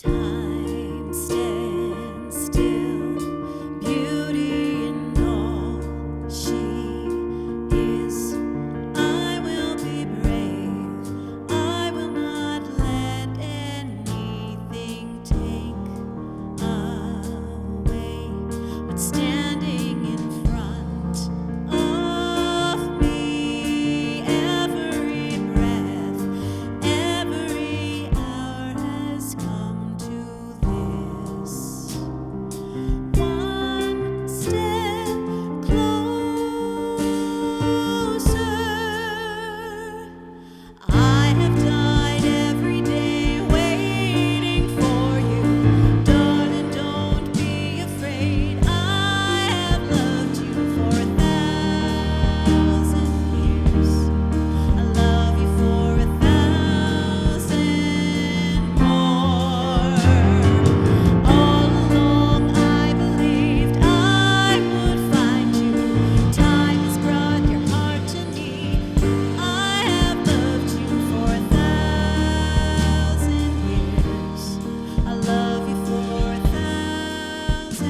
Time stands still, beauty in all she is. I will be brave, I will not let anything take away what's standing in front of me. Every breath, every hour has come to this. One step closer. I have died every day waiting for you. Darling, don't be afraid. I have loved you for 1,000 years. I love you for 1,000 more. All along I believed I would find you. Time has brought your heart to me. I have loved you for 1,000 years. I love you for 1,000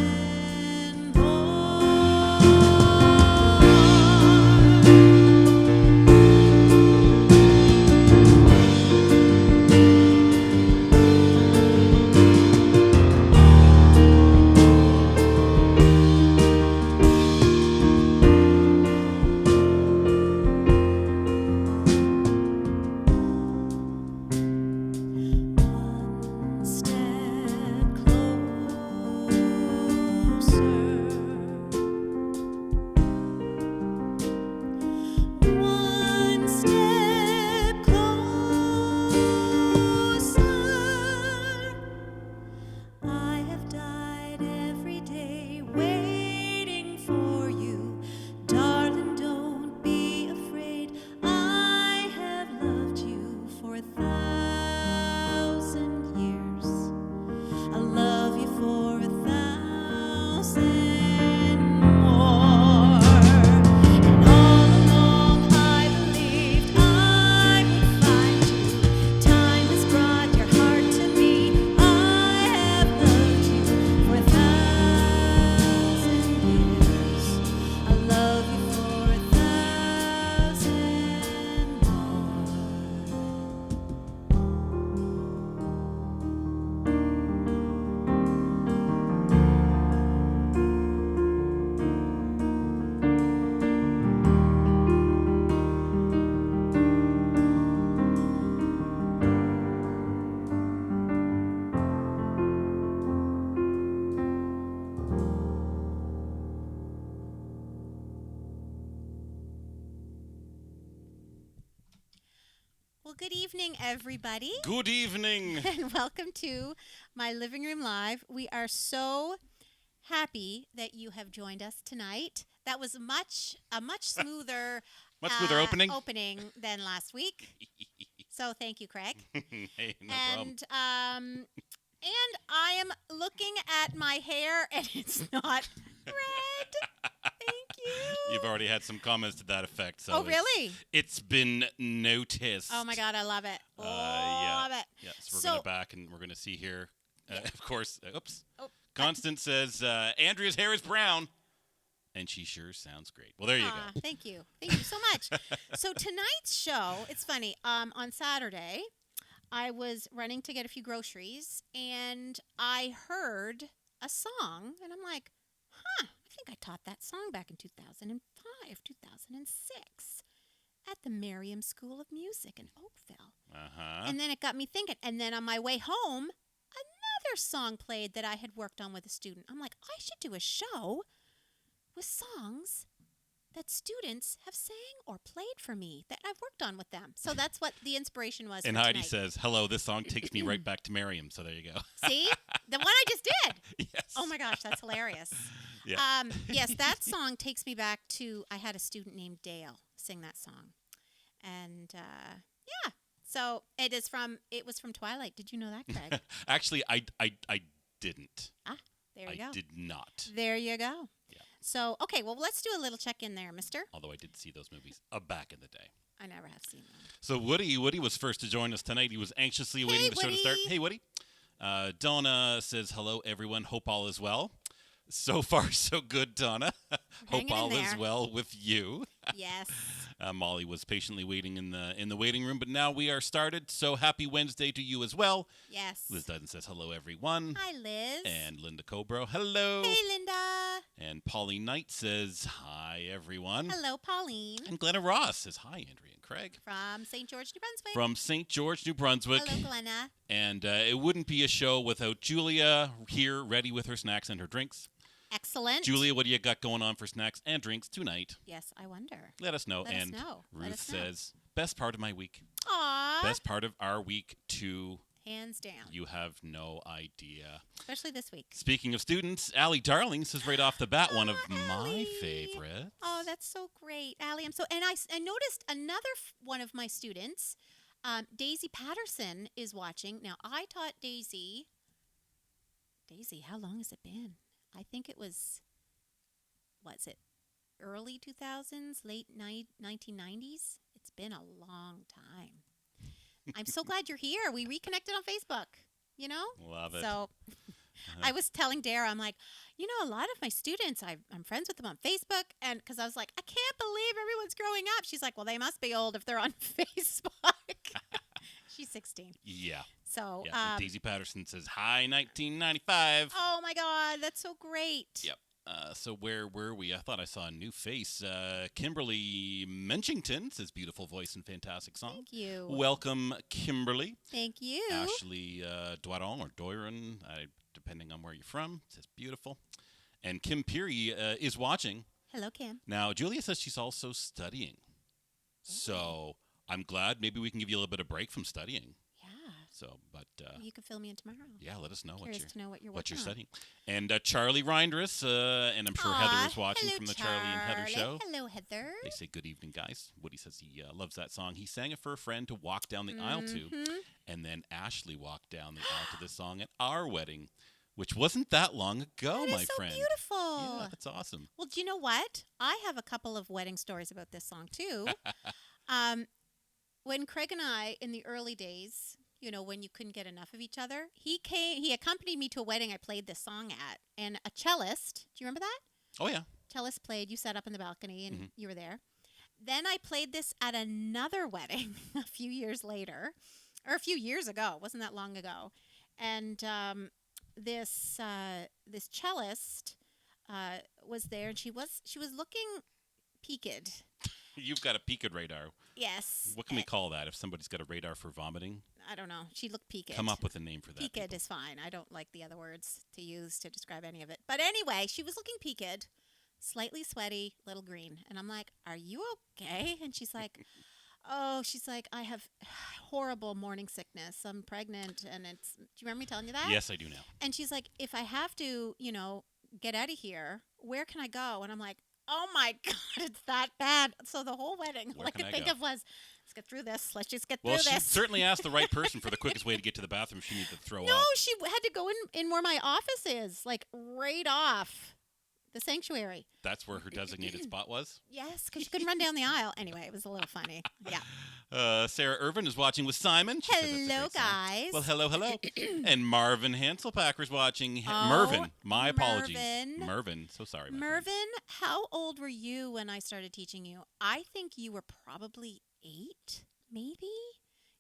One step closer. One step closer. I have died every day waiting for you. Darling, don't be afraid. I have loved you for 1,000 years. I love you for 1,000 more. And all along I believed I would find you. Time has brought your heart to me. I have loved you for 1,000 years. I love you for 1,000 more. Well, good evening, everybody, Good evening. and welcome to my Living Room Live. We are so happy that you have joined us tonight. That was a much smoother Much smoother opening. than last week. So thank you, Craig. Hey, no problem. And I am looking at my hair, and it's not red. Thank you. You've already had some comments to that effect. So Oh, really? It's been noticed. Oh my God, I love it. Yeah. Love it. Yeah, so we're So- going to back and we're going to see here. Of course, oops. Oh, Constance says, Andrea's hair is brown. And she sure sounds great. Well, there you Aw, go. Thank you. Thank you so much. So tonight's show, it's funny. On Saturday, I was running to get a few groceries, and I heard a song, and I'm like, I think I taught that song back in 2005, 2006 at the Merriam School of Music in Oakville. Uh-huh. And then it got me thinking. And then on my way home, another song played that I had worked on with a student. I'm like, I should do a show with songs that students have sang or played for me that I've worked on with them. So that's what the inspiration was And for Heidi tonight. says, hello, this song takes me right back to Miriam. So there you go. See? The one I just did. Yes. Oh my gosh, that's hilarious. Yeah. Yes, that song takes me back to, I had a student named Dale sing that song. And yeah, so it was from Twilight. Did you know that, Craig? Actually, I didn't. There you I go. did not. There you go. Yeah. So, okay, well, let's do a little check-in there, mister. Although I did see those movies back in the day. I never have seen them. So Woody was first to join us tonight. He was anxiously waiting the show to start. Woody. Hey, Woody. Donna says, hello, everyone. Hope all is well. So far, so good, Donna. Hope Hanging in all is there. well with you. Yes. Molly was patiently waiting in the waiting room, but now we are started. So happy Wednesday to you as well. Yes. Liz Dutton says hello, everyone. Hi, Liz. And Linda Cobro, hello. Hey, Linda. And Pauline Knight says hi, everyone. Hello, Pauline. And Glenna Ross says hi, Andrea and Craig. From St. George, New Brunswick. From St. George, New Brunswick. Hello, Glenna. And it wouldn't be a show without Julia here, ready with her snacks and her drinks. Excellent. Julia, what do you got going on for snacks and drinks tonight? Yes, I wonder. Let us know. Let and us know. Ruth says, best part of my week. Aw. Best part of our week, too. Hands down. You have no idea. Especially this week. Speaking of students, Allie Darling says right off the bat, one of my Allie. favorites. Oh, that's so great, Allie. And I noticed another one of my students, Daisy Patterson, is watching. Now, I taught Daisy, how long has it been? I think it was, early 2000s, late 1990s? It's been a long time. I'm so glad you're here. We reconnected on Facebook, Love it. So I was telling Dara, I'm like, a lot of my students, I'm friends with them on Facebook. And because I was like, I can't believe everyone's growing up. She's like, well, they must be old if they're on Facebook. She's 16. Yeah. So, Yeah. Daisy Patterson says, hi, 1995. Oh, my God. That's so great. Yep. So where were we? I thought I saw a new face. Kimberly Menchington says, beautiful voice and fantastic song. Thank you. Welcome, Kimberly. Thank you. Ashley Doiron or Doiron, depending on where you're from, says beautiful. And Kim Perri is watching. Hello, Kim. Now, Julia says she's also studying. So I'm glad maybe we can give you a little bit of break from studying. Yeah. So, but you can fill me in tomorrow. yeah, let us know Curious to know what you're working on. studying. And Charlie Reindress, and I'm sure Heather is watching from the Charlie and Heather show. Hello, Heather. They say good evening, guys. Woody says he loves that song. He sang it for a friend to walk down the aisle to, and then Ashley walked down the aisle to this song at our wedding, which wasn't that long ago, That my is so friend. beautiful. Yeah, that's awesome. Well, do you know what? I have a couple of wedding stories about this song, too. When Craig and I, in the early days, when you couldn't get enough of each other, he accompanied me to a wedding I played this song at. And a cellist, do you remember that? Oh, yeah. Cellist played, you sat up in the balcony and you were there. Then I played this at another wedding a few years later, or a few years ago. It wasn't that long ago. And this cellist was there, and she was looking peaked. You've got a peaked radar. Yes. What can we call that if somebody's got a radar for vomiting? I don't know. She looked peaked. Come up with a name for that. Peaked is fine. I don't like the other words to use to describe any of it. But anyway, she was looking peaked, slightly sweaty, little green. And I'm like, are you okay? And she's like, I have horrible morning sickness. I'm pregnant. And do you remember me telling you that? Yes, I do now. And she's like, if I have to, get out of here, where can I go? And I'm like, oh my God, it's that bad. So the whole wedding, all I could think of was, let's get through this. Let's just get through this. Well, she certainly asked the right person for the quickest way to get to the bathroom. She needed to throw up. No, she had to go in where my office is, like right off the sanctuary. That's where her designated spot was? Yes, because she couldn't run down the aisle. Anyway, it was a little funny. Yeah. Sarah Irvin is watching with Simon. She said that's a Hello, great song. guys. Well, hello. And Marvin Hanselpacker's watching. Oh, Mervin, my apologies. Mervin. Mervin, so sorry. Mervin, how old were you when I started teaching you? I think you were probably 8, maybe?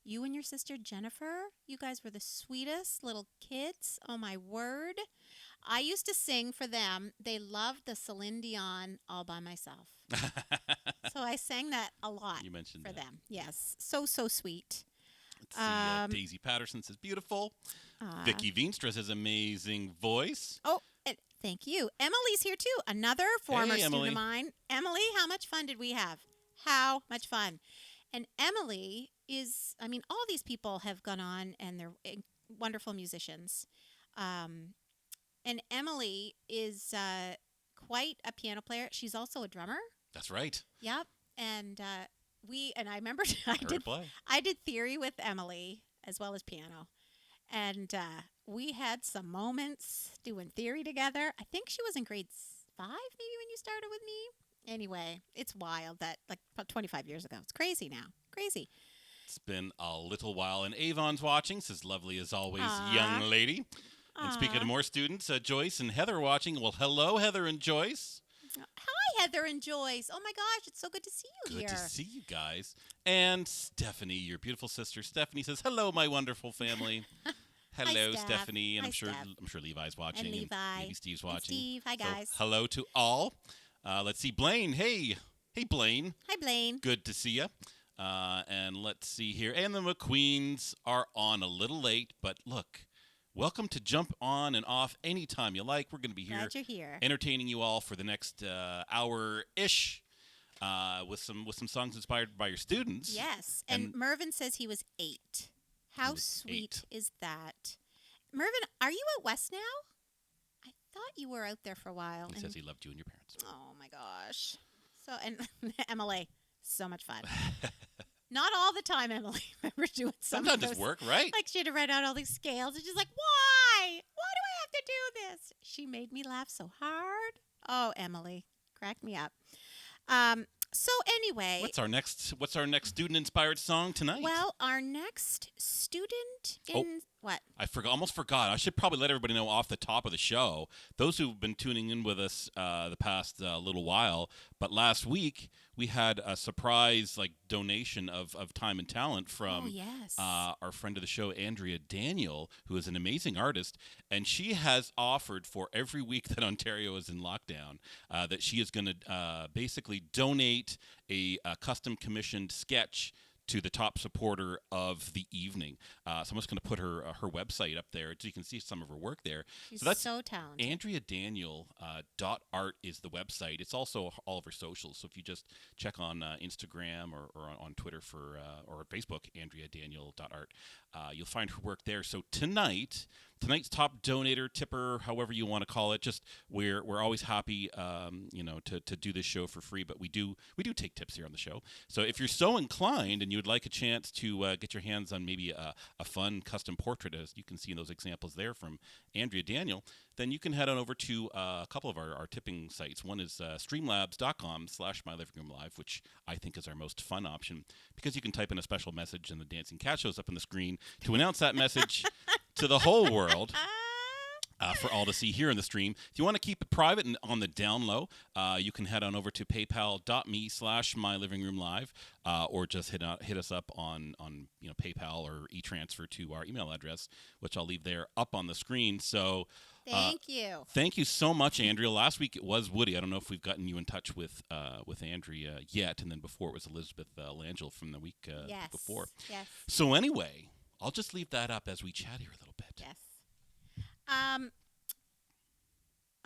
You and your sister Jennifer, you guys were the sweetest little kids. Oh, my word. I used to sing for them. They loved the Celine Dion All By Myself. So I sang that a lot You mentioned for that. them. Yes. So sweet. Let's see, Daisy Patterson says beautiful. Vicky Veenstra says amazing voice. Oh, and thank you. Emily's here too. Another former student Emily. of mine. Emily, how much fun did we have? How much fun? And Emily is, all these people have gone on and they're wonderful musicians. And Emily is quite a piano player. She's also a drummer. That's right. Yep. And I remember Heard play. I did theory with Emily as well as piano. And we had some moments doing theory together. I think she was in grade 5 maybe when you started with me. Anyway, it's wild that, like, about 25 years ago. It's crazy now. Crazy. It's been a little while, and Avon's watching. Says lovely as always, Aw. young lady. And speaking Aw. of more students, Joyce and Heather are watching. Well, hello, Heather and Joyce. Hi, Heather and Joyce. Oh my gosh, it's so good to see you Good here. to see you guys. And Stephanie, your beautiful sister Stephanie, says hello, my wonderful family. Hello, Steph. Stephanie. And Hi, I'm sure Steph. Levi's watching. And Levi. Maybe Steve's And watching. Steve. Hi, So, guys. hello to all. Let's see, Blaine. Hey, Blaine. Hi, Blaine. Good to see you. And let's see here. And the McQueens are on a little late, but look, welcome to jump on and off anytime you like. We're going to be here, Glad you're here. entertaining you all for the next hour-ish with some songs inspired by your students. Yes. And Mervyn says he was 8. How sweet is that? Mervyn, are you at West now? I thought you were out there for a while. He says he loved you and your parents. Oh, my gosh. So, and MLA, so much fun. Not all the time, Emily. Remember doing some Sometimes of it's those, work, right? like she had to write out all these scales, and she's like, "Why? Why do I have to do this?" She made me laugh so hard. Oh, Emily, crack me up. So anyway, What's our next student inspired song tonight? well, our next student in what? I almost forgot. I should probably let everybody know off the top of the show. Those who've been tuning in with us the past little while, but last week we had a surprise donation of time and talent from our friend of the show, Andrea Daniel, who is an amazing artist, and she has offered for every week that Ontario is in lockdown that she is going to basically donate a custom commissioned sketch to the top supporter of the evening. So I'm just going to put her website up there so you can see some of her work there. She's so that's so talented. AndreaDaniel.art is the website. It's also all of her socials. So if you just check on Instagram or on Twitter or Facebook, AndreaDaniel.art, you'll find her work there. So tonight's top donator, tipper, however you want to call it, just we're always happy to do this show for free, but we do take tips here on the show. So if you're so inclined and you would like a chance to get your hands on maybe a fun custom portrait, as you can see in those examples there from Andrea Daniel, then you can head on over to a couple of our tipping sites. One is streamlabs.com/myliving-room-live, which I think is our most fun option because you can type in a special message and the dancing cat shows up on the screen to announce that message to the whole world. For all to see here in the stream. If you want to keep it private and on the down low, you can head on over to paypal.me/myliving-room-live, or just hit us up on PayPal or e-transfer to our email address, which I'll leave there up on the screen. So Thank you. Thank you so much, Andrea. Last week it was Woody. I don't know if we've gotten you in touch with Andrea yet, and then before it was Elizabeth Langell from the week before. Yes. So anyway, I'll just leave that up as we chat here a little bit. Yes.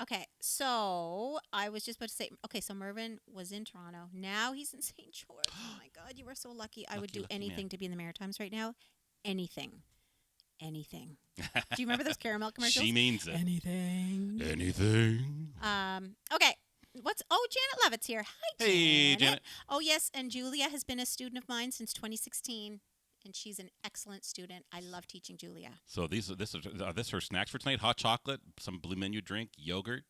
Okay, so I was just about to say, so Mervyn was in Toronto. Now he's in St. George. Oh, my God, you are so lucky. I would do anything to be in the Maritimes right now. Anything. Do you remember those caramel commercials? She means it. Anything. Okay. Janet Levitt's here. Hi, Janet. Hey, Janet. Oh, yes, and Julia has been a student of mine since 2016. And she's an excellent student. I love teaching Julia. So are this her snacks for tonight? Hot chocolate, some Blue Menu drink, yogurt?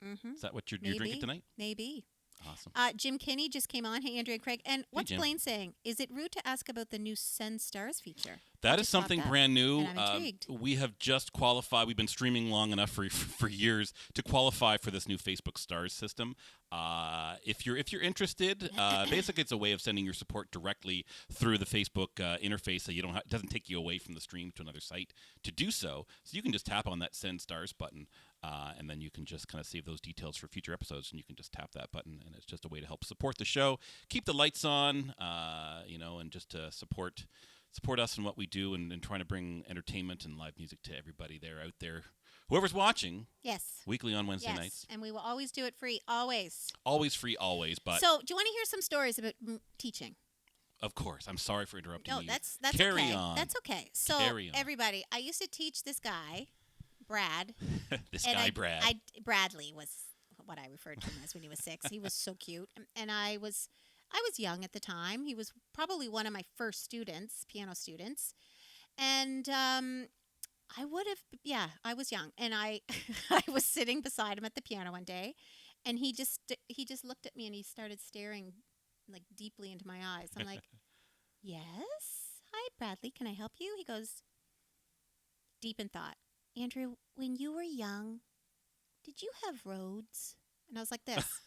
Mm-hmm. Is that what you're drinking tonight? Maybe. Awesome. Jim Kinney just came on. Hey, Andrea and Craig. And what's Blaine saying? Is it rude to ask about the new Send Stars feature? That is something brand new. And I'm intrigued. We have just qualified. We've been streaming long enough for years to qualify for this new Facebook Stars system. If you're interested, basically it's a way of sending your support directly through the Facebook interface, so it doesn't take you away from the stream to another site to do so. So you can just tap on that Send Stars button, and then you can just kind of save those details for future episodes, and you can just tap that button, and it's just a way to help support the show, keep the lights on, and just to support us in what we do, and trying to bring entertainment and live music to everybody out there. Whoever's watching. Yes. Weekly on Wednesday nights. And we will always do it free. Always. Always free, always. But so, do you want to hear some stories about teaching? Of course. I'm sorry for interrupting you. No, that's Carry okay. on. That's okay. So, everybody, I used to teach this guy, Brad. Bradley was what I referred to him as when he was 6. He was so cute. And I was young at the time. He was probably one of my first piano students. And I was young. And I was sitting beside him at the piano one day, and he just looked at me and he started staring like deeply into my eyes. I'm like, yes? "Hi, Bradley. Can I help you?" He goes, deep in thought, "Andrew, when you were young, did you have roads?" And I was like this.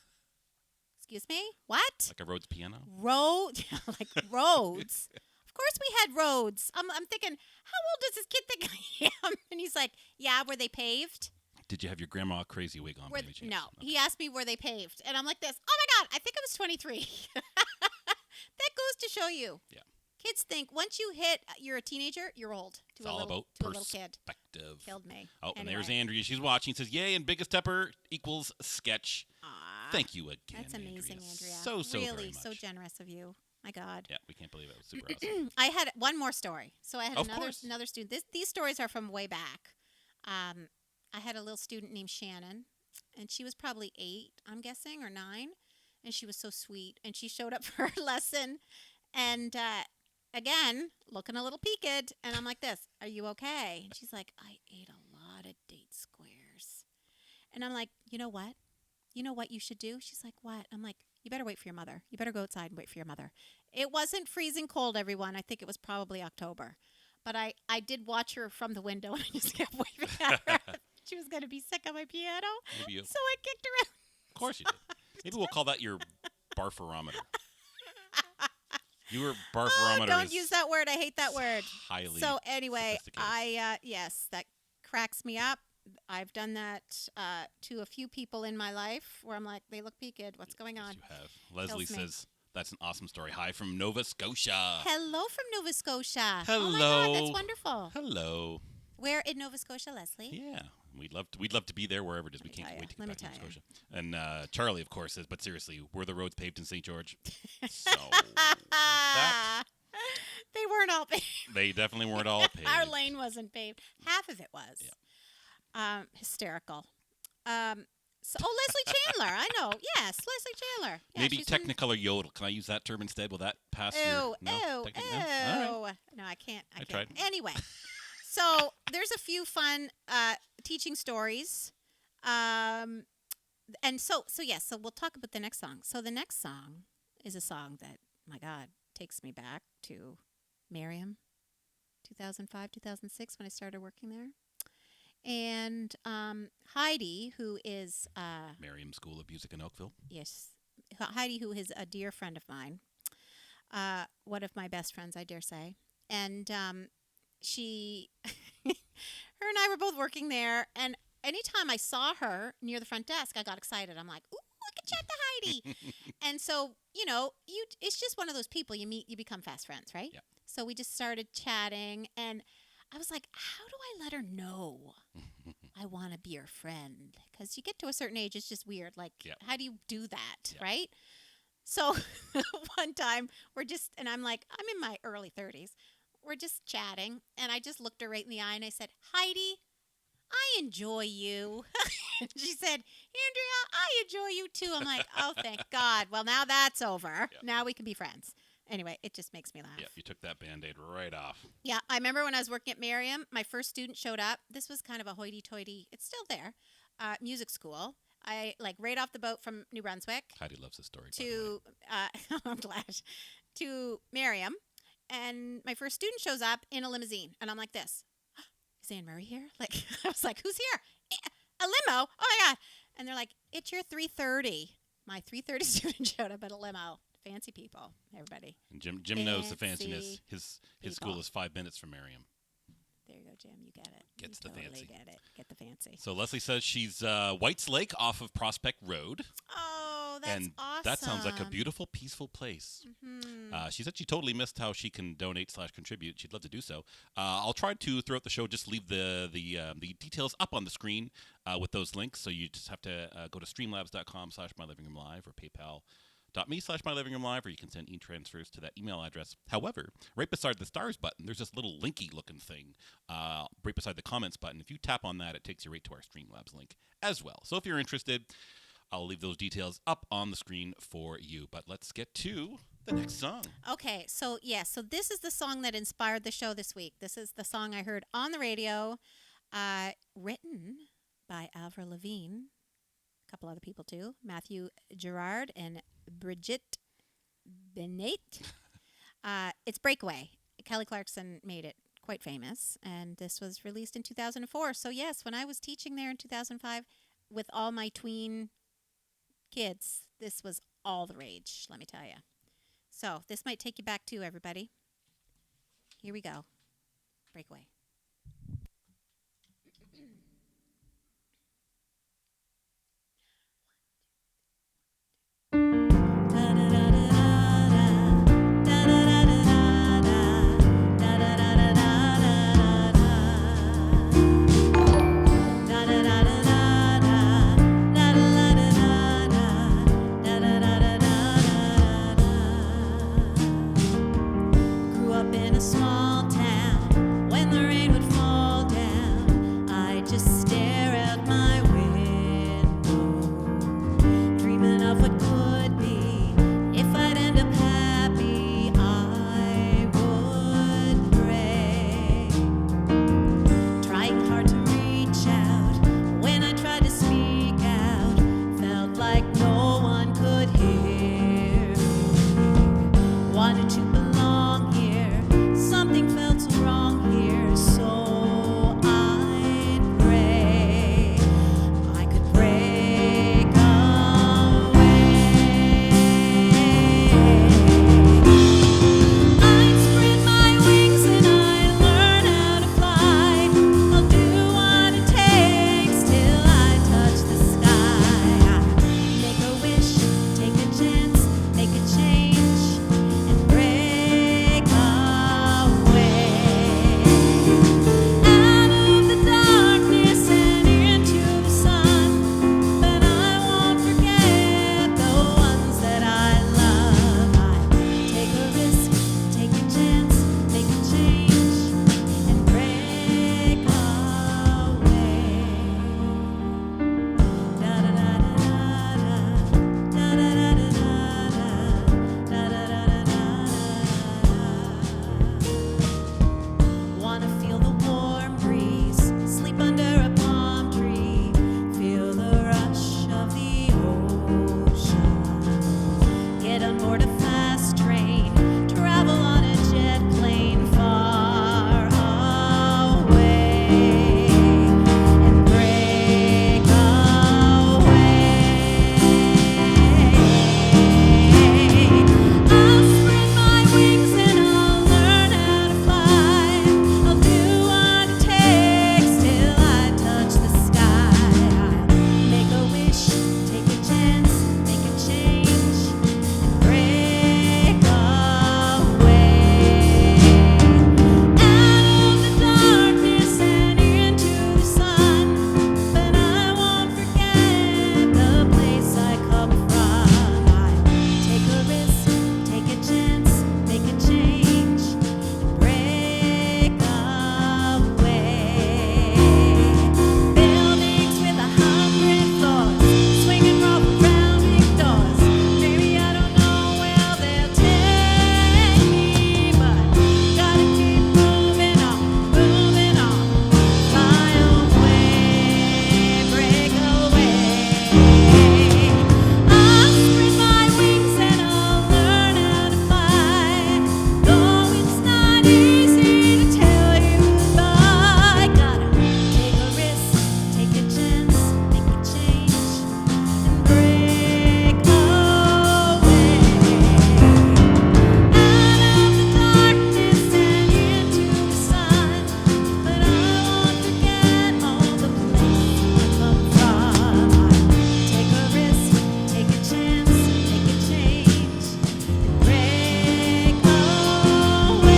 Excuse me? What? Like a Rhodes piano? Road? Like roads? Of course we had roads. I'm thinking, how old does this kid think I am? And he's like, yeah, were they paved? Did you have your grandma crazy wig on by any chance? No. Okay. He asked me, were they paved? And I'm like this, oh my God, I think I was 23. That goes to show you. Yeah. Kids think once you hit, you're a teenager, you're old. It's all about to a little kid. perspective. Killed me. Oh, and Anyway. there's Andrea. She's watching. Says, yay, and biggest tepper equals sketch. Aw, Thank you again, that's amazing, Andrea. So really, very much. so generous of you. My God. Yeah, we can't believe it. It was super awesome. I had one more story. So I had Of course. another student. These stories are from way back. I had a little student named Shannon, and she was probably 8, I'm guessing, or 9, and she was so sweet. And she showed up for her lesson, and again, looking a little peaked, and I'm like this, "Are you okay?" And she's like, "I ate a lot of date squares." And I'm like, "You know what? You know what you should do?" She's like, "What?" I'm like, "You better wait for your mother. You better go outside and wait for your mother." It wasn't freezing cold, everyone. I think it was probably October. But I did watch her from the window, and I just kept waving at her. She was going to be sick on my piano. Maybe you, So I kicked her out. of course you did. Maybe we'll call that your barferometer. Your barferometer Don't is use that word. I hate that word. highly So anyway, sophisticated. yes, that cracks me up. I've done that to a few people in my life where I'm like, they look peaked. What's going on? Yes, you have. Leslie Kills me. says, that's an awesome story. Hi from Nova Scotia. Hello from Nova Scotia. Hello. Oh my God, that's wonderful. Hello. Where in Nova Scotia, Leslie? Yeah. We'd love to be there wherever it is. We can't wait to get back to Nova tell Scotia. And Charlie, of course, says, but seriously, were the roads paved in St. George? So that, They weren't all paved. they definitely weren't all paved. Our lane wasn't paved. Half of it was. Yeah. Hysterical. Leslie Chandler. I know. Yes, Leslie Chandler. Yeah, Maybe she's from- Technicolor Yodel. Can I use that term instead? Will that pass Ew, your... No? ew, Technicolor- ew. no? All right. No, I can't. I can't. tried. Anyway, so there's a few fun teaching stories. And so we'll talk about the next song. So the next song is a song that, my God, takes me back to Merriam, 2005, 2006, when I started working there. And Heidi, who is... Merriam School of Music in Oakville. Yes. Heidi, who is a dear friend of mine. One of my best friends, I dare say. And she... her and I were both working there, and anytime I saw her near the front desk, I got excited. I'm like, ooh, I can chat to Heidi. And so, it's just one of those people you meet, you become fast friends, right? Yeah. So we just started chatting, and I was like, how do I let her know I want to be your friend? Because you get to a certain age, it's just weird. Like, how do you do that, right? So one time, and I'm like, I'm in my early 30s. We're just chatting, and I just looked her right in the eye, and I said, Heidi, I enjoy you. She said, Andrea, I enjoy you too. I'm like, oh, thank God. Well, now that's over. Yeah. Now we can be friends. Anyway, it just makes me laugh. Yeah, you took that Band-Aid right off. Yeah, I remember when I was working at Merriam, my first student showed up. This was kind of a hoity-toity, it's still there, music school. Right off the boat from New Brunswick. Heidi loves this story, To, I'm glad, to Merriam. And my first student shows up in a limousine. And I'm like this, is Anne Murray here? Like, I was like, who's here? A limo? Oh, my God. And they're like, it's your 3:30. My 3:30 student showed up at a limo. Fancy people, everybody. And Jim knows the Fancy fanciness. His school is 5 minutes from Merriam. There you go, Jim. You get it. Gets you the totally fancy. Get it. Get the fancy. So Leslie says she's White's Lake off of Prospect Road. Oh, that's and awesome. that sounds like a beautiful, peaceful place. Mm-hmm. She said she totally missed how she can donate/contribute. She'd love to do so. I'll try to, throughout the show, just leave the details up on the screen with those links. So you just have to go to streamlabs.com/mylivingroomlive or PayPal.me/mylivingroomlive, or you can send e-transfers to that email address. However, right beside the stars button, there's this little linky looking thing right beside the comments button. If you tap on that, it takes you right to our Streamlabs link as well. So if you're interested, I'll leave those details up on the screen for you. But let's get to the next song. Okay, so this is the song that inspired the show this week. This is the song I heard on the radio, written by Avril Lavigne, a couple other people too, Matthew Gerard and Brigitte Bennett. It's Breakaway. Kelly Clarkson made it quite famous, and this was released in 2004. So yes, when I was teaching there in 2005 with all my tween kids, this was all the rage, let me tell you. So this might take you back too, everybody. Here we go. Breakaway. Grew up in a small town. When the rain would fall down, I just stare out my window, dreaming of what could be. If I'd end up happy, I would pray. Trying hard to reach out. When I tried to speak out, felt like no one could hear me. Wanted to belong here. Something felt so wrong here, so I'd pray I could break away. I'd spread my wings and I'd learn how to fly. I'll do what it takes till I touch the sky. Make a wish, take a chance, make a change, and break away. Out of the darkness and into the sun. But I won't forget the ones that I love. I take a risk, take a chance, make a change, and break away. Da da da da da da da da da da da da da. Wanna feel the warm breeze, sleep under a palm tree, feel the rush of the ocean. Get on board a fast train, travel on a jet plane far away, and break away. I'll spread my wings and I'll learn how to fly. I'll do what it takes till I touch the sky. Make a wish, take a chance, make a change, and break away. Out of the darkness and into the sun. But I won't forget the place I come from. I take a risk, take a chance, make a change, and break away. Buildings with 100 floors, swinging rope around big doors. Maybe I don't know where they'll take me, but gotta keep moving on, fly away, break away. I'll spread my wings and I'll learn how to fly. Though it's not easy to tell you goodbye, gotta take a risk, take a chance, make a change, and break away. Out of the darkness and into the sun. But I won't forget all the places I come from. Take a risk, take a chance, make a change, and break away.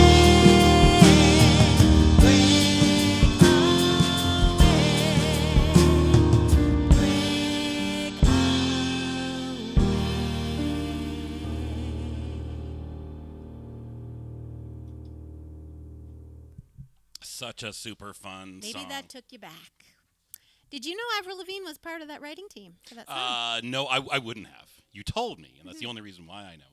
Such a super fun Maybe song. that took you back. Did you know Avril Lavigne was part of that writing team for that song? No, I wouldn't have. You told me, and that's the only reason why I know.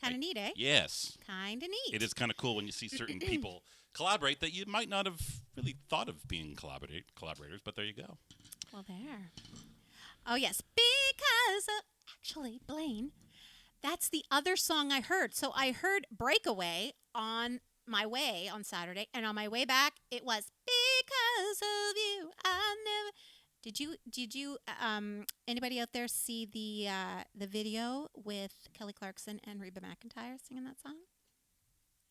Kind of neat, eh? Yes. Kind of neat. It is kind of cool when you see certain people collaborate that you might not have really thought of being collaborators, but there you go. Well, there. Oh, yes. Because, actually, Blaine, that's the other song I heard. So I heard Breakaway on my way on Saturday, and on my way back, it was because of you. I never. Did you anybody out there see the video with Kelly Clarkson and Reba McEntire singing that song?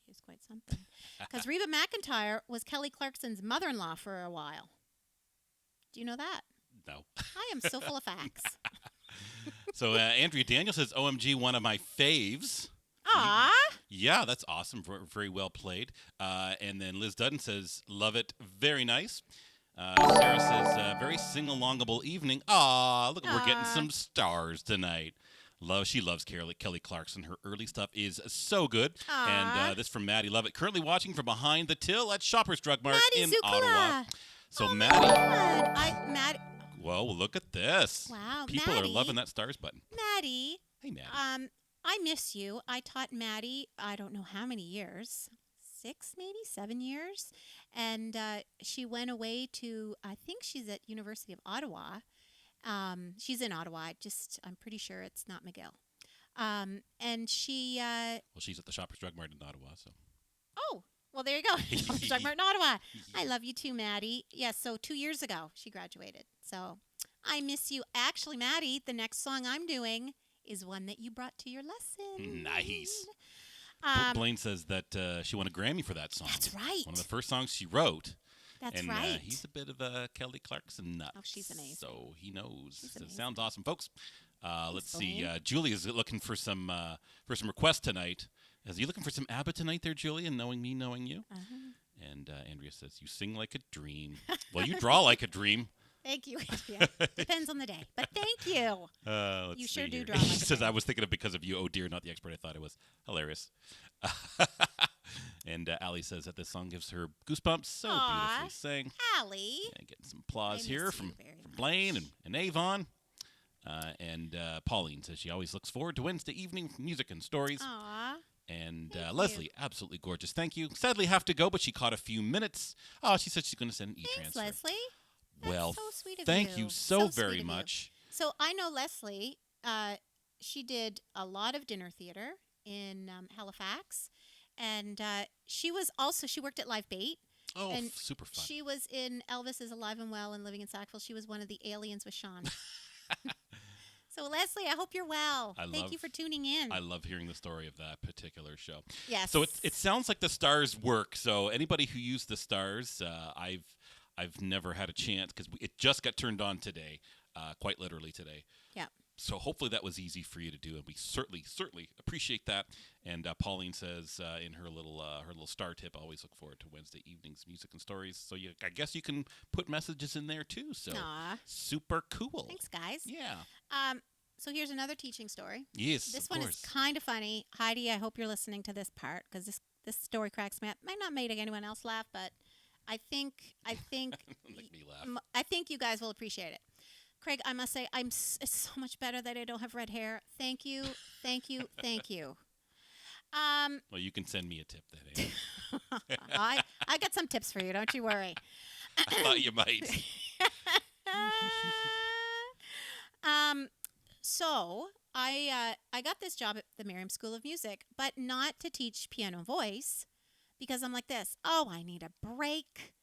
It was quite something. Because Reba McEntire was Kelly Clarkson's mother-in-law for a while. Do you know that? No. I am so full of facts. So Andrea Daniel says, OMG, one of my faves. Aw. Yeah, that's awesome. Very well played. And then Liz Dutton says, love it. Very nice. Sarah says, very sing-alongable evening. Aw, look, we're getting some stars tonight. She loves Kelly Clarkson. Her early stuff is so good. Aww. And this from Maddie Lovett. Currently watching from behind the till at Shoppers Drug Mart Maddie in Zuccola. Ottawa. So oh Maddie. Maddie. Whoa, look at this. Wow, People Maddie, are loving that stars button. Maddie. Hey, Maddie. I miss you. I taught Maddie, I don't know how many years. 6, maybe 7 years. And she went away to, I think she's at University of Ottawa. She's in Ottawa. I'm pretty sure it's not McGill. And she... well, she's at the Shoppers Drug Mart in Ottawa, so... Oh, well, there you go. Shoppers Drug Mart in Ottawa. I love you too, Maddie. Yes, so 2 years ago, she graduated. So I miss you. Actually, Maddie, the next song I'm doing is one that you brought to your lesson. Nice. Blaine says that she won a Grammy for that song. That's right. One of the first songs she wrote. That's and, right. He's a bit of a Kelly Clarkson nut. Oh, she's amazing. So he knows. She's So it amazing. sounds awesome, folks. Let's see. Blaine. Julie is looking for some requests tonight. Is you looking for some ABBA tonight there, Julie? And knowing me, knowing you. Uh-huh. And Andrea says you sing like a dream. Well, you draw like a dream. Thank you, Andrea. Depends on the day. But thank you. Let's You see sure do here. draw like a He says dream. I was thinking of because of you. Oh dear, not the expert. I thought it was hilarious. And Allie says that this song gives her goosebumps. So Aw. beautifully sang. Allie. Yeah, getting some applause I here miss from you very much. Blaine and Avon. And Pauline says she always looks forward to Wednesday evening music and stories. Aw. And Thank you. Leslie, absolutely gorgeous. Thank you. Sadly, have to go, but she caught a few minutes. Oh, she said she's going to send an Thanks, e-transfer. Leslie. That's Well, so sweet of thank you so sweet very of you. much. So I know Leslie. She did a lot of dinner theater in Halifax, and she worked at Live Bait. Oh, and super fun. She was in Elvis is Alive and Well and Living in Sackville. She was one of the aliens with Sean. So Leslie, I hope you're well. Thank you for tuning in. I love hearing the story of that particular show. Yes. So it sounds like the stars work. So anybody who used the stars, I've never had a chance because it just got turned on today, quite literally today. Yeah. So hopefully that was easy for you to do, and we certainly appreciate that. And Pauline says in her little star tip, always look forward to Wednesday evenings music and stories. So I guess you can put messages in there too. So Aw. super cool. Thanks, guys. Yeah. So here's another teaching story. Yes. This of one course. is kind of funny. Heidi, I hope you're listening to this part because this story cracks me up. Might not make anyone else laugh, but I think Make me laugh. I think you guys will appreciate it. Craig, I must say, it's so much better that I don't have red hair. Thank you, thank you, thank you. Well, you can send me a tip then. Eh? I got some tips for you. Don't you worry. I thought you might. So I got this job at the Merriam School of Music, but not to teach piano and voice, because I'm like this. Oh, I need a break.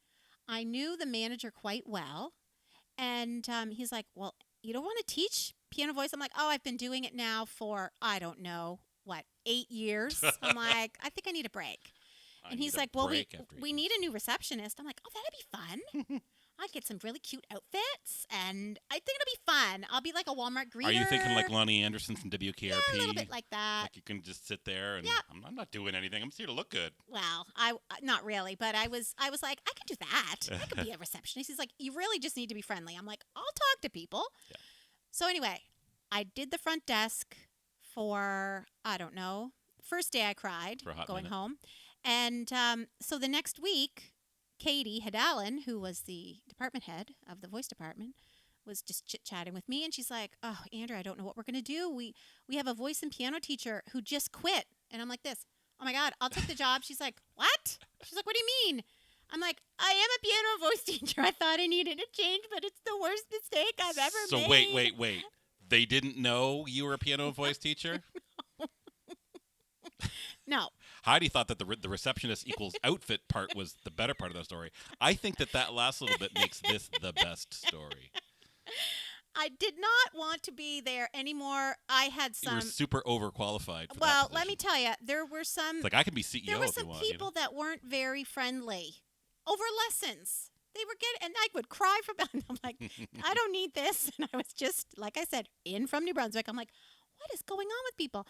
I knew the manager quite well, and he's like, "Well, you don't want to teach piano voice?" I'm like, "Oh, I've been doing it now for I don't know what 8 years." I'm like, "I think I need a break." I And need he's a like, "Well, break after we need a new receptionist." I'm like, "Oh, that'd be fun. I'd get some really cute outfits, and I think it'll be fun. I'll be like a Walmart greeter." Are you thinking like Lonnie Anderson from WKRP? Yeah, a little bit like that. Like you can just sit there and Yeah. I'm not doing anything. I'm just here to look good. Well, I not really, but I was like, I could do that. I could be a receptionist. He's like, you really just need to be friendly. I'm like, I'll talk to people. Yeah. So anyway, I did the front desk for I don't know. First day I cried For a hot going minute. home, and so the next week, Katie Hadallen, who was the department head of the voice department, was just chit-chatting with me, and she's like, "Oh, Andrew, I don't know what we're going to do. We have a voice and piano teacher who just quit." And I'm like this, "Oh my God, I'll take the job." She's like, "What?" She's like, "What do you mean?" I'm like, "I am a piano and voice teacher. I thought I needed a change, but it's the worst mistake I've ever So made." wait. They didn't know you were a piano and voice teacher? No. Heidi thought that the receptionist equals outfit part was the better part of the story. I think that last little bit makes this the best story. I did not want to be there anymore. I had You were some. super overqualified for Well, that let me position. tell you, there were some. It's like I can be CEO There were if you some want. people that weren't very friendly over lessons. They were getting, and I would cry for them. I'm like, I don't need this. And I was just, like I said, in from New Brunswick. I'm like, what is going on with people?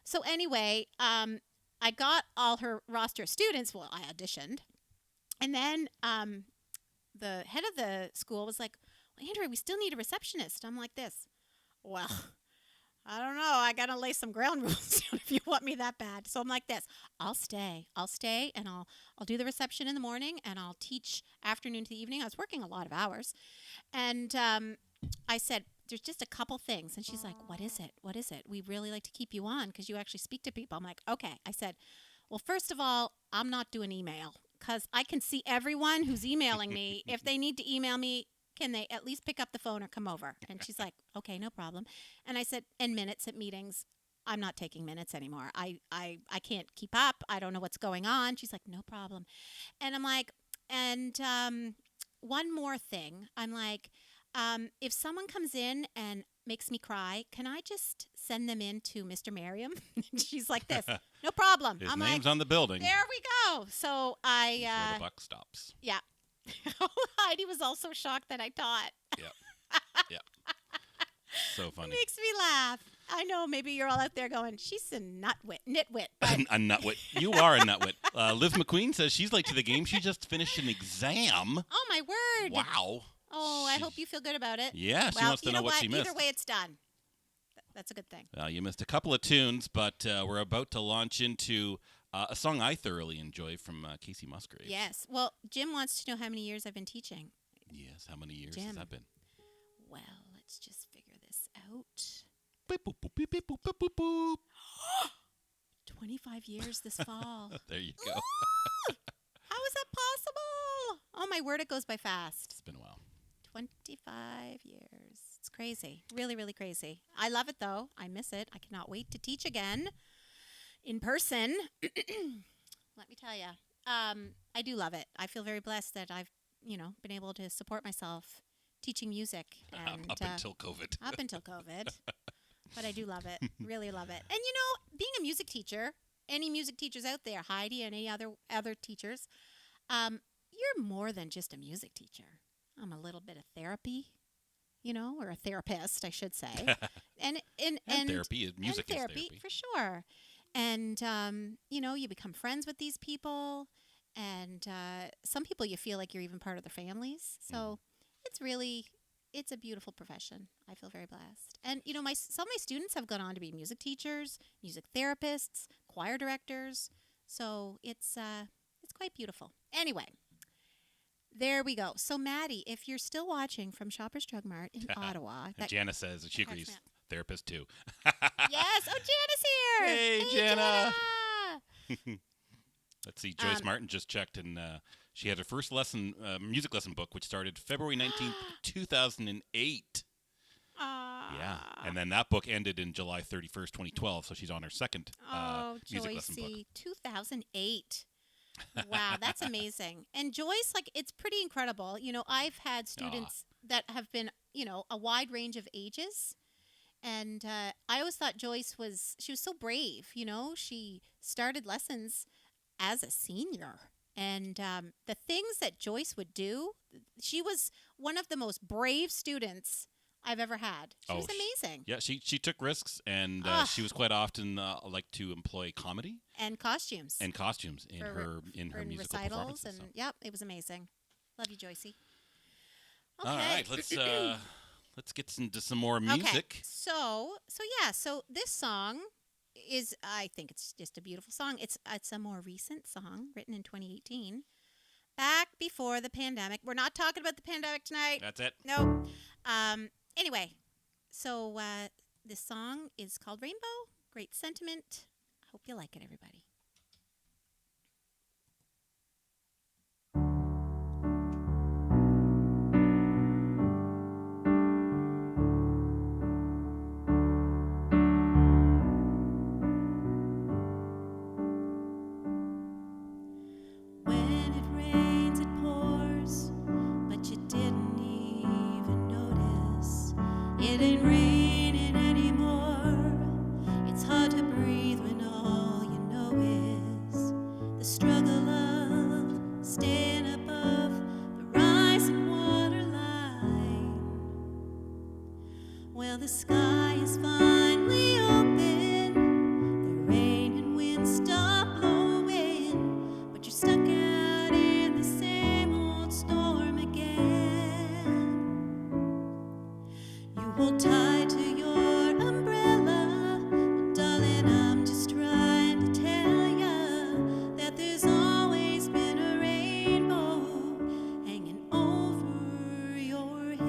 So anyway, I got all her roster of students. Well, I auditioned. And then the head of the school was like, well, Andrea, we still need a receptionist. I'm like this. Well, I don't know. I got to lay some ground rules down if you want me that bad. So I'm like this. I'll stay, and I'll do the reception in the morning, and I'll teach afternoon to the evening. I was working a lot of hours. And I said, there's just a couple things. And she's like, what is it? What is it? We really like to keep you on because you actually speak to people. I'm like, okay. I said, well, first of all, I'm not doing email because I can see everyone who's emailing me. If they need to email me, can they at least pick up the phone or come over? And she's like, okay, no problem. And I said, and minutes at meetings, I'm not taking minutes anymore. I can't keep up. I don't know what's going on. She's like, no problem. And I'm like, and one more thing. I'm like, if someone comes in and makes me cry, can I just send them in to Mr. Merriam? She's like this, no problem. His I'm name's like, on the building. there we go. So He's where the buck stops. yeah. Heidi was also shocked that I taught. Yep. Yep. So funny. It makes me laugh. I know maybe you're all out there going, she's a nitwit. But A nutwit. You are a nutwit. Liv McQueen says she's late to the game. She just finished an exam. oh, my word. Wow. Oh, I hope you feel good about it. Yeah, she well, wants to you know what she missed. Either way, it's done. That's a good thing. You missed a couple of tunes, but we're about to launch into a song I thoroughly enjoy from Kacey Musgraves. Yes. Well, Jim wants to know how many years I've been teaching. Yes, how many years Jim. has that been? Well, let's just figure this out. Beep, boop, boop, beep, beep, boop, boop, boop, boop. 25 years this fall. There you go. How is that possible? Oh, my word, it goes by fast. It's been a while. 25 years. It's crazy. Really, really crazy. I love it, though. I miss it. I cannot wait to teach again in person. Let me tell you. I do love it. I feel very blessed that I've, been able to support myself teaching music. And, up until COVID. Up until COVID. But I do love it. Really love it. And, being a music teacher, any music teachers out there, Heidi and any other teachers, you're more than just a music teacher. I'm a little bit of therapy, or a therapist, I should say. and therapy is music and is therapy. For sure. And, you become friends with these people. And some people you feel like you're even part of their families. So it's a beautiful profession. I feel very blessed. And, some of my students have gone on to be music teachers, music therapists, choir directors. So it's quite beautiful. Anyway. There we go. So, Maddie, if you're still watching from Shoppers Drug Mart in Ottawa. Jana says she agrees. Therapist, too. Yes. Oh, Jana's here. Hey, Jana. Jana. Let's see. Joyce Martin just checked, and she had her first music lesson book, which started February 19th, 2008. Yeah. And then that book ended in July 31st, 2012. So she's on her second music lesson book. 2008. Wow, that's amazing. And Joyce, it's pretty incredible. I've had students that have been, a wide range of ages. And I always thought Joyce was so brave. She started lessons as a senior. And the things that Joyce would do, she was one of the most brave students I've ever had. She was amazing. She took risks, and she was quite often like to employ comedy and costumes in her musical recitals, performances. And it was amazing. Love you, Joycey. Okay. All right, let's get into some more music. Okay. So this song is, I think it's just a beautiful song. It's a more recent song written in 2018, back before the pandemic. We're not talking about the pandemic tonight. That's it. No. Anyway, so this song is called Rainbow. Great sentiment. Hope you like it, everybody. the sky is finally open. The rain and wind stop blowing, but you're stuck out in the same old storm again. You hold tight to your umbrella. Well, darling, I'm just trying to tell ya that there's always been a rainbow hanging over your head.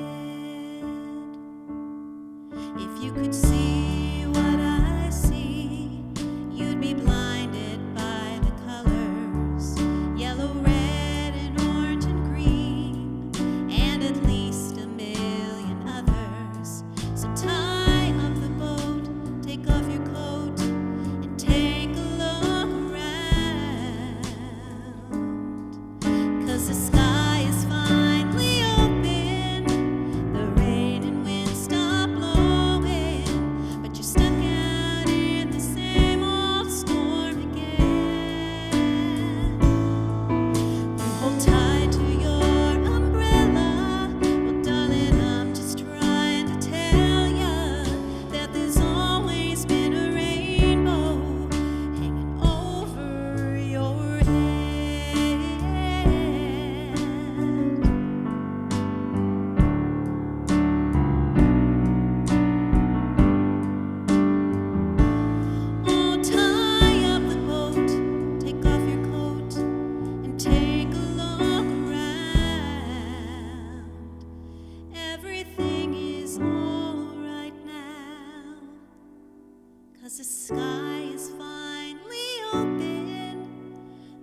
If you could see what I see, you'd be blinded by the colors, yellow, red, and orange and green, and at least a million others. So tie up the boat, take off your coat, and take a look around. 'Cause the sky is finally open, the rain and wind stop blowing, but you're stuck out in the same old storm again. You hold tight to your umbrella. Well, darling, I'm just trying to tell ya that there's always been a rainbow hanging over your head. Oh, tie up the boat, take off your coat, and take a look around. Everything is all right now, 'cause the sky is finally open.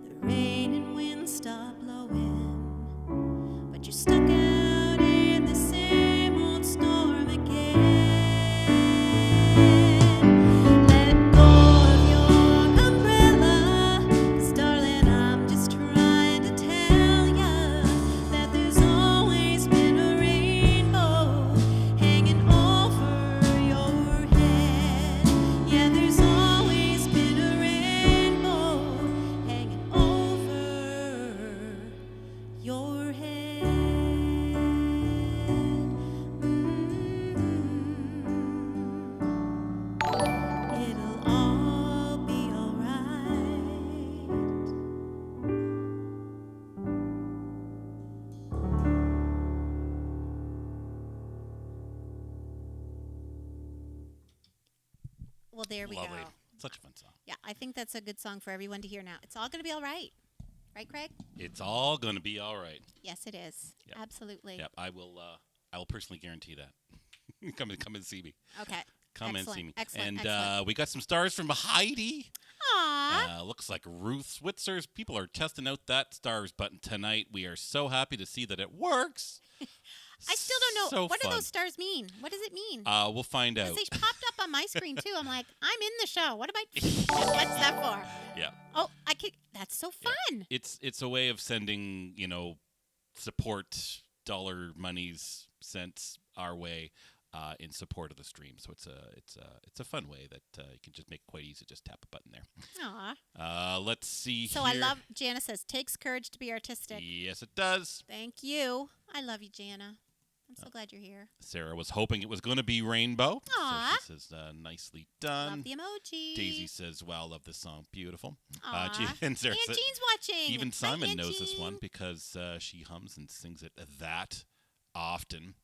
The rain and wind stop blowing, but you're stuck out in the same old storm again. Let go of your umbrella, 'cause darling, I'm just trying to tell ya that there's always been a rainbow hanging over your head. Yeah, there's always been a rainbow hanging over your head. It'll all be alright. Well, there we Lovely. go. Such a fun song. Yeah, I think that's a good song for everyone to hear now. It's all going to be all right. Right, Craig? It's all going to be all right. Yes, it is. Yep. Absolutely. Yep, I will personally guarantee that. come and see me. Okay. Come and see Excellent, me. excellent, And excellent. we got some stars from Heidi. Aw. Looks like Ruth Switzer's. People are testing out that stars button tonight. We are so happy to see that it works. I still don't know. So What do fun. those stars mean? What does it mean? We'll find out. 'Cause they popped up on my screen, too. I'm like, I'm in the show. What am I... What's that for? Yeah. Oh, I could... That's so Yeah. fun. It's a way of sending, support dollar monies cents our way in support of the stream. So it's a fun way that you can just make it quite easy. Just tap a button there. Aw. Let's see So here. I love... Jana says, takes courage to be artistic. Yes, it does. Thank you. I love you, Jana. I'm so glad you're here. Sarah was hoping it was going to be rainbow. Aw. So she says, nicely done. Love the emoji. Daisy says, wow, love this song. Beautiful. Aw. And Sarah Aunt said, Jean's watching. even Hi, Simon Aunt knows this Jean. one because she hums and sings it that often.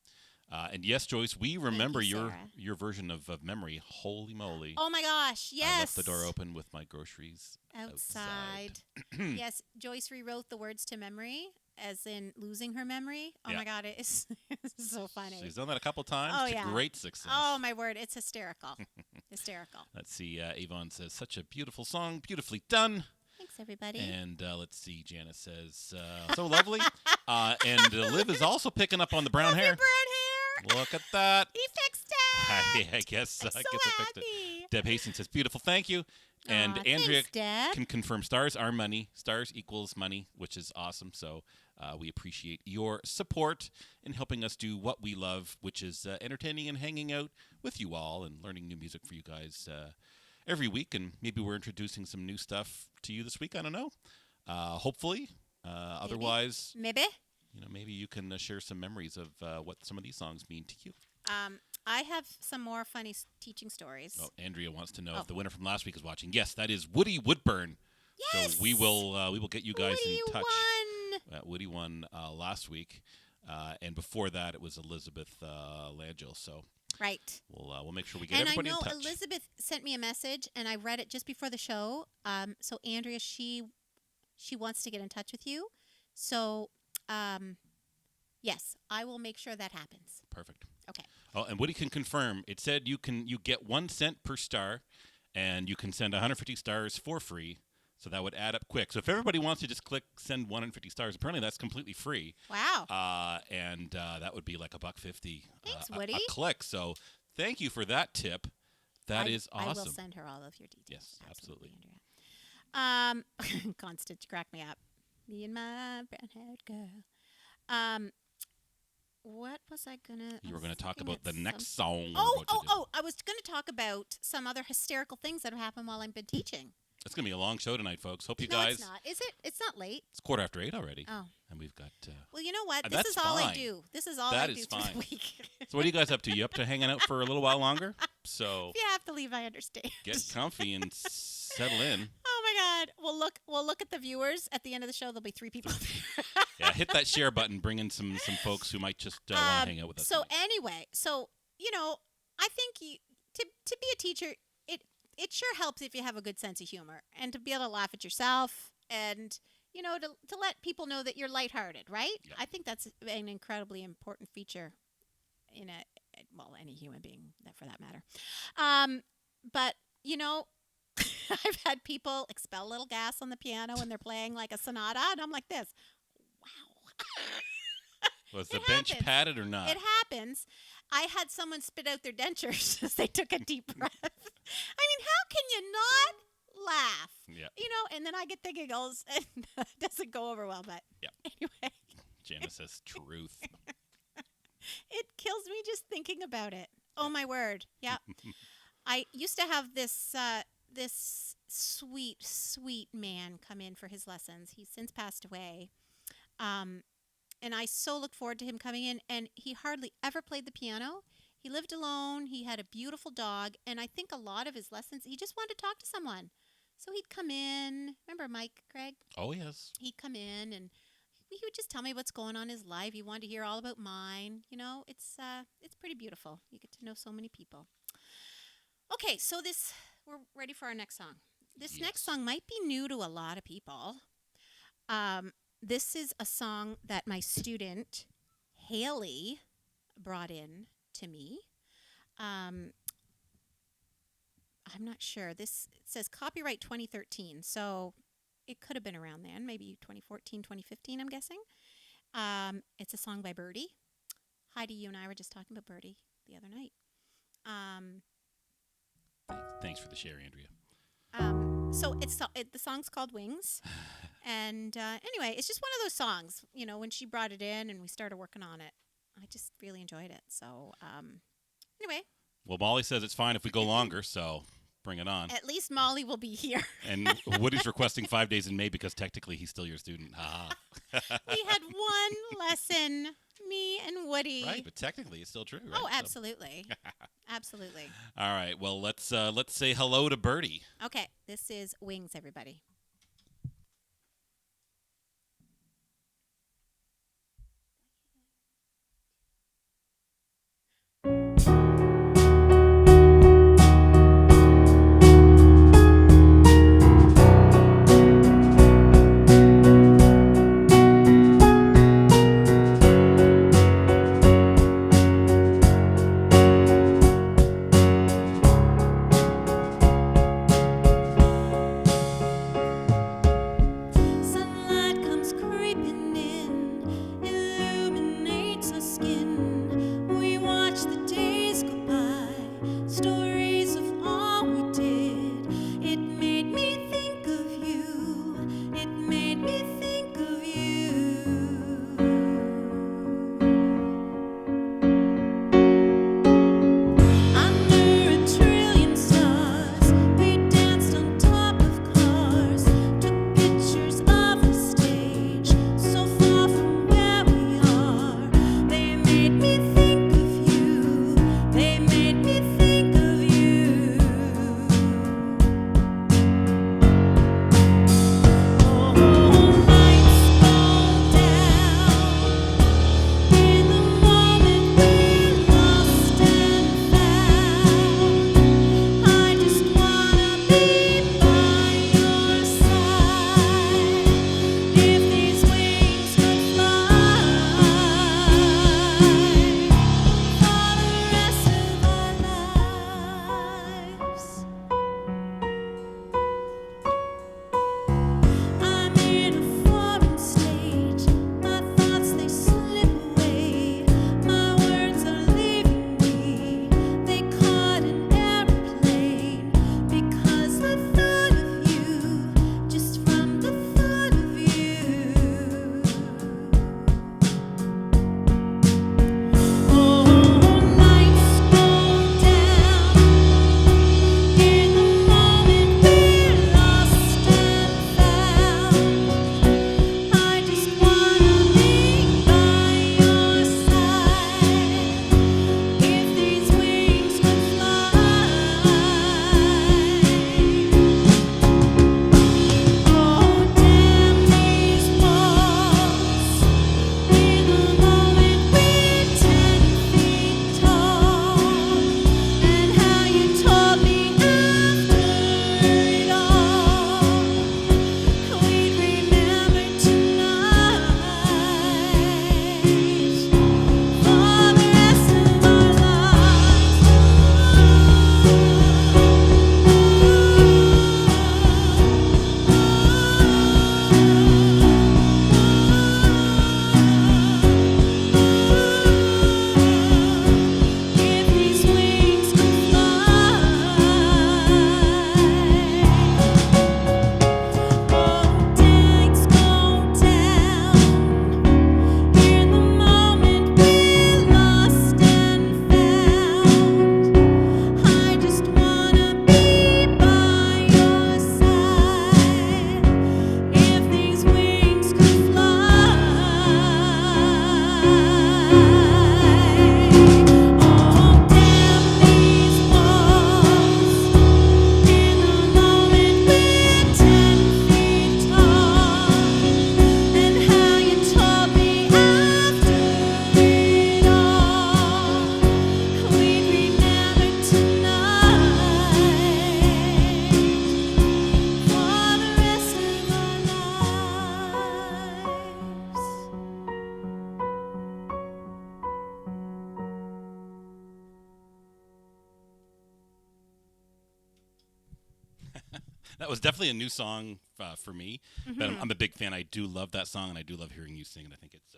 And yes, Joyce, we remember you, your Sarah. version of Memory. Holy moly. Oh, my gosh. Yes. I left the door open with my groceries outside. Yes, Joyce rewrote the words to memory, as in losing her memory. Oh, Yeah. my God. It is so funny. She's done that a couple times Oh, to yeah. great success. Oh, my word. It's hysterical. Hysterical. Let's see. Yvonne says, such a beautiful song. Beautifully done. Thanks, everybody. And let's see. Janice says, so lovely. And Liv is also picking up on the brown Love hair. your brown hair. Look at that. He fixed it. I guess I'm I so guess I fixed it. happy. Deb Hastings says, beautiful, thank you. And Aw, Andrea thanks, Deb. can confirm stars are money. Stars equals money, which is awesome. So we appreciate your support in helping us do what we love, which is entertaining and hanging out with you all and learning new music for you guys every week. And maybe we're introducing some new stuff to you this week. I don't know. Hopefully. Otherwise, Maybe. maybe you can share some memories of what some of these songs mean to you. I have some more funny teaching stories. Oh, Andrea wants to know Oh. if the winner from last week is watching. Yes, that is Woody Woodburn. Yes! So we will get you guys Woody in touch. won! Woody won last week, and before that it was Elizabeth Langell. So Right. we'll make sure we get And I everybody know in touch. Elizabeth sent me a message, and I read it just before the show. So Andrea, she wants to get in touch with you. So, yes, I will make sure that happens. Perfect. Okay. Oh, and Woody can confirm. It said you get 1 cent per star, and you can send 150 stars for free. So that would add up quick. So if everybody wants to just click send 150 stars, apparently that's completely free. Wow. And that would be like $1.50 Thanks, a Woody. click. So thank you for that tip. That is awesome. I will send her all of your details. Yes, absolutely. Andrea. Constance, crack me up. Me and my brown-haired girl. What was I gonna? You were going to talk thinking about the of next some- song. Oh! I was going to talk about some other hysterical things that have happened while I've been teaching. It's going to be a long show tonight, folks. Hope you No, guys. it's not. Is it? It's not late. It's 8:15 already. Oh. And we've got. Well, you know what? And This that's is all I fine. do. This is all That I do is through fine. the week. So what are you guys up to? You up to hanging out for a little while longer? So If you have to leave, I understand. get comfy and settle in. Oh my God! We'll look at the viewers at the end of the show. There'll be 3 people. Yeah, hit that share button. Bring in some folks who might just want to hang out with us. So tonight. anyway, I think to be a teacher, it sure helps if you have a good sense of humor and to be able to laugh at yourself and to let people know that you're lighthearted, right? Yeah. I think that's an incredibly important feature in any human being for that matter. But I've had people expel a little gas on the piano when they're playing like a sonata, and I'm like this. Wow. Was the it bench happens. padded or not? It happens. I had someone spit out their dentures as they took a deep breath. I mean, how can you not laugh? Yeah. And then I get the giggles, and it doesn't go over well. But Yeah. anyway, Janice says truth. it kills me just thinking about it. Oh my word! Yeah, I used to have this sweet man come in for his lessons. He's since passed away. And I so look forward to him coming in, and he hardly ever played the piano. He lived alone. He had a beautiful dog, and I think a lot of his lessons, he just wanted to talk to someone. So he'd come in. Remember Mike, Craig? Oh, yes. He'd come in, and he would just tell me what's going on in his life. He wanted to hear all about mine. It's pretty beautiful. You get to know so many people. Okay, so we're ready for our next song. This next Yes. song might be new to a lot of people. This is a song that my student, Haley, brought in to me. I'm not sure. It says copyright 2013, so it could have been around then, maybe 2014, 2015, I'm guessing. It's a song by Birdy. Heidi, you and I were just talking about Birdy the other night. Thanks for the share, Andrea. So the song's called Wings. And anyway, it's just one of those songs, when she brought it in and we started working on it, I just really enjoyed it. So anyway. Well, Molly says it's fine if we go longer, so bring it on. At least Molly will be here. And Woody's requesting 5 days in May because technically he's still your student. We had one lesson, me and Woody. Right, but technically it's still true, right? Oh, So- absolutely. Absolutely. All right, well, let's say hello to Birdy. Okay, this is Wings, everybody. That was definitely a new song for me. But I'm a big fan. I do love that song, and I do love hearing you sing it. I think it's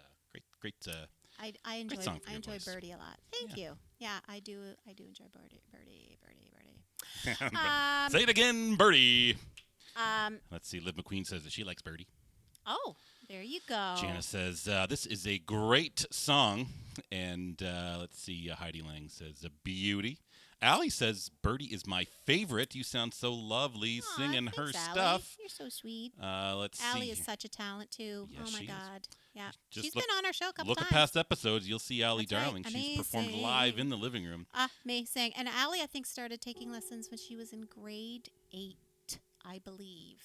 great. I enjoy song for your enjoy voice. Birdy a lot. Thank Yeah. you. Yeah, I do enjoy Birdy. Say it again, Birdy. Um, Let's see. Liv McQueen says that she likes Birdy. oh, there you go. Jana says, this is a great song. And let's see, Heidi Lang says, a beauty. Allie says, Birdy is my favorite. You sound so lovely Aw, singing thanks, her Allie. stuff. You're so sweet. Let's Allie see. is such a talent, too. Yes, oh, my she is. God. Yeah. Just She's look- been on our show a couple Look times. at past episodes. You'll see Allie That's right. Darling. She's performed Amazing. live in the living room. Amazing. And Allie, I think, started taking lessons when she was in grade 8, I believe.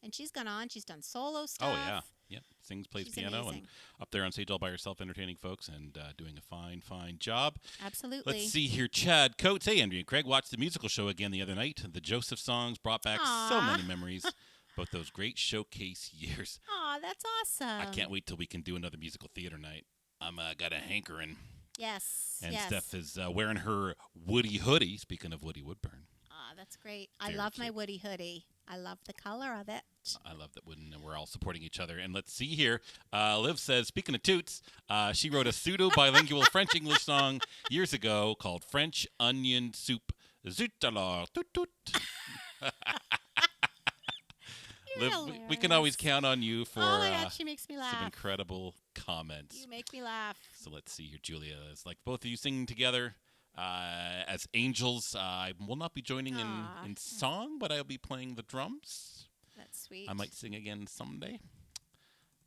And she's gone on. She's done solo stuff. Oh, yeah. Yep. Sings, plays She's piano, amazing. and up there on stage all by herself, entertaining folks and doing a fine job. Absolutely. Let's see here. Chad Coates. Hey, Andrea and Craig. Watched the musical show again the other night. The Joseph songs brought back so Aw. many memories. Both those great showcase years. Aw, that's awesome. I can't wait till we can do another musical theater night. I'm got a hankering. Yes. And yes. Steph is wearing her Woody hoodie. Speaking of Woody Woodburn. Aw, that's great. I Very love my cute. Woody hoodie. I love the color of it. I love that when we're all supporting each other. And let's see here. Liv says, speaking of toots, she wrote a pseudo-bilingual French-English song years ago called French Onion Soup. Zut alors, toot toot. Liv, we can always count on you for oh, my God, she makes me some laugh. incredible comments. You make me laugh. So let's see here, Julia. It's like both of you singing together as angels. I will not be joining Aw. in song, but I'll be playing the drums. That's sweet. I might sing again someday.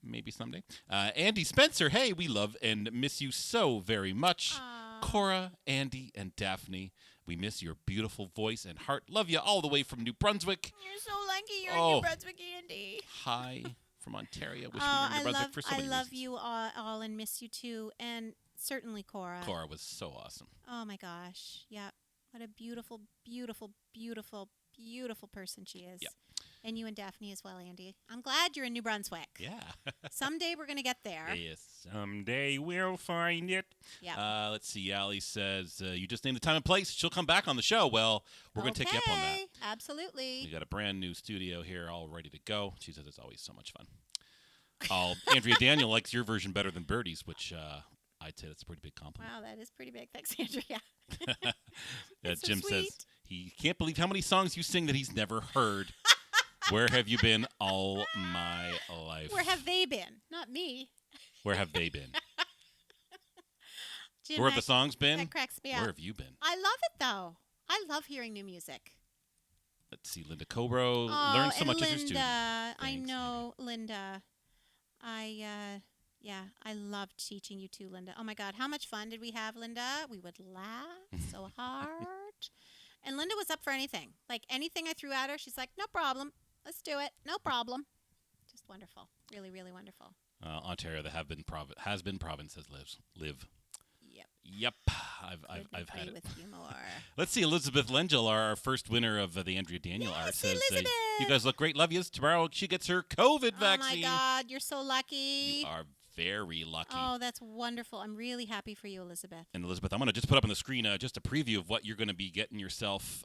Maybe someday. Andy Spencer, hey, we love and miss you so very much. Aw. Cora, Andy, and Daphne, we miss your beautiful voice and heart. Love you all the way from New Brunswick. You're so lucky you're Oh. in New Brunswick, Andy. Hi from Ontario. Wish we were in I New Brunswick love for so I many love reasons. you all and miss you too, and certainly Cora. Cora was so awesome. Oh my gosh, yeah, what a beautiful, beautiful, beautiful, beautiful person she is. Yep. And you and Daphne as well, Andy. I'm glad you're in New Brunswick. Yeah. Someday we're gonna get there. Yes, someday we'll find it. Yeah. Let's see. Allie says, you just named the time and place. She'll come back on the show. Well, we're going to take you up on that. Okay, absolutely. We got a brand new studio here all ready to go. She says it's always so much fun. Andrea Daniel likes your version better than Birdy's, which I'd say that's a pretty big compliment. Wow, that is pretty big. Thanks, Andrea. That's so Jim sweet. says he can't believe how many songs you sing that he's never heard. Where have you been all my life? Where have they been? Not me. Where have they been? Jim, Where have the songs been? that cracks me Where up. have you been? I love it though. I love hearing new music. Let's see. Linda Cobro Oh, learned so and much Linda, as your student. I Thanks, know, Linda. I loved teaching you too, Linda. Oh my God, how much fun did we have, Linda? We would laugh so hard. And Linda was up for anything. Like anything I threw at her, she's like, no problem. Let's do it. No problem. Just wonderful. Really, really wonderful. Ontario, the has been province has live. Yep. Yep, I've Couldn't had agree it. with you more. Let's see. Elizabeth Lengel, our first winner of the Andrea Daniel Yes, art, says, Elizabeth! "You guys look great. Love yous. Tomorrow she gets her COVID vaccine. Oh my God, you're so lucky. You are very lucky." Oh, that's wonderful. I'm really happy for you, Elizabeth. And Elizabeth, I'm going to just put up on the screen just a preview of what you're going to be getting yourself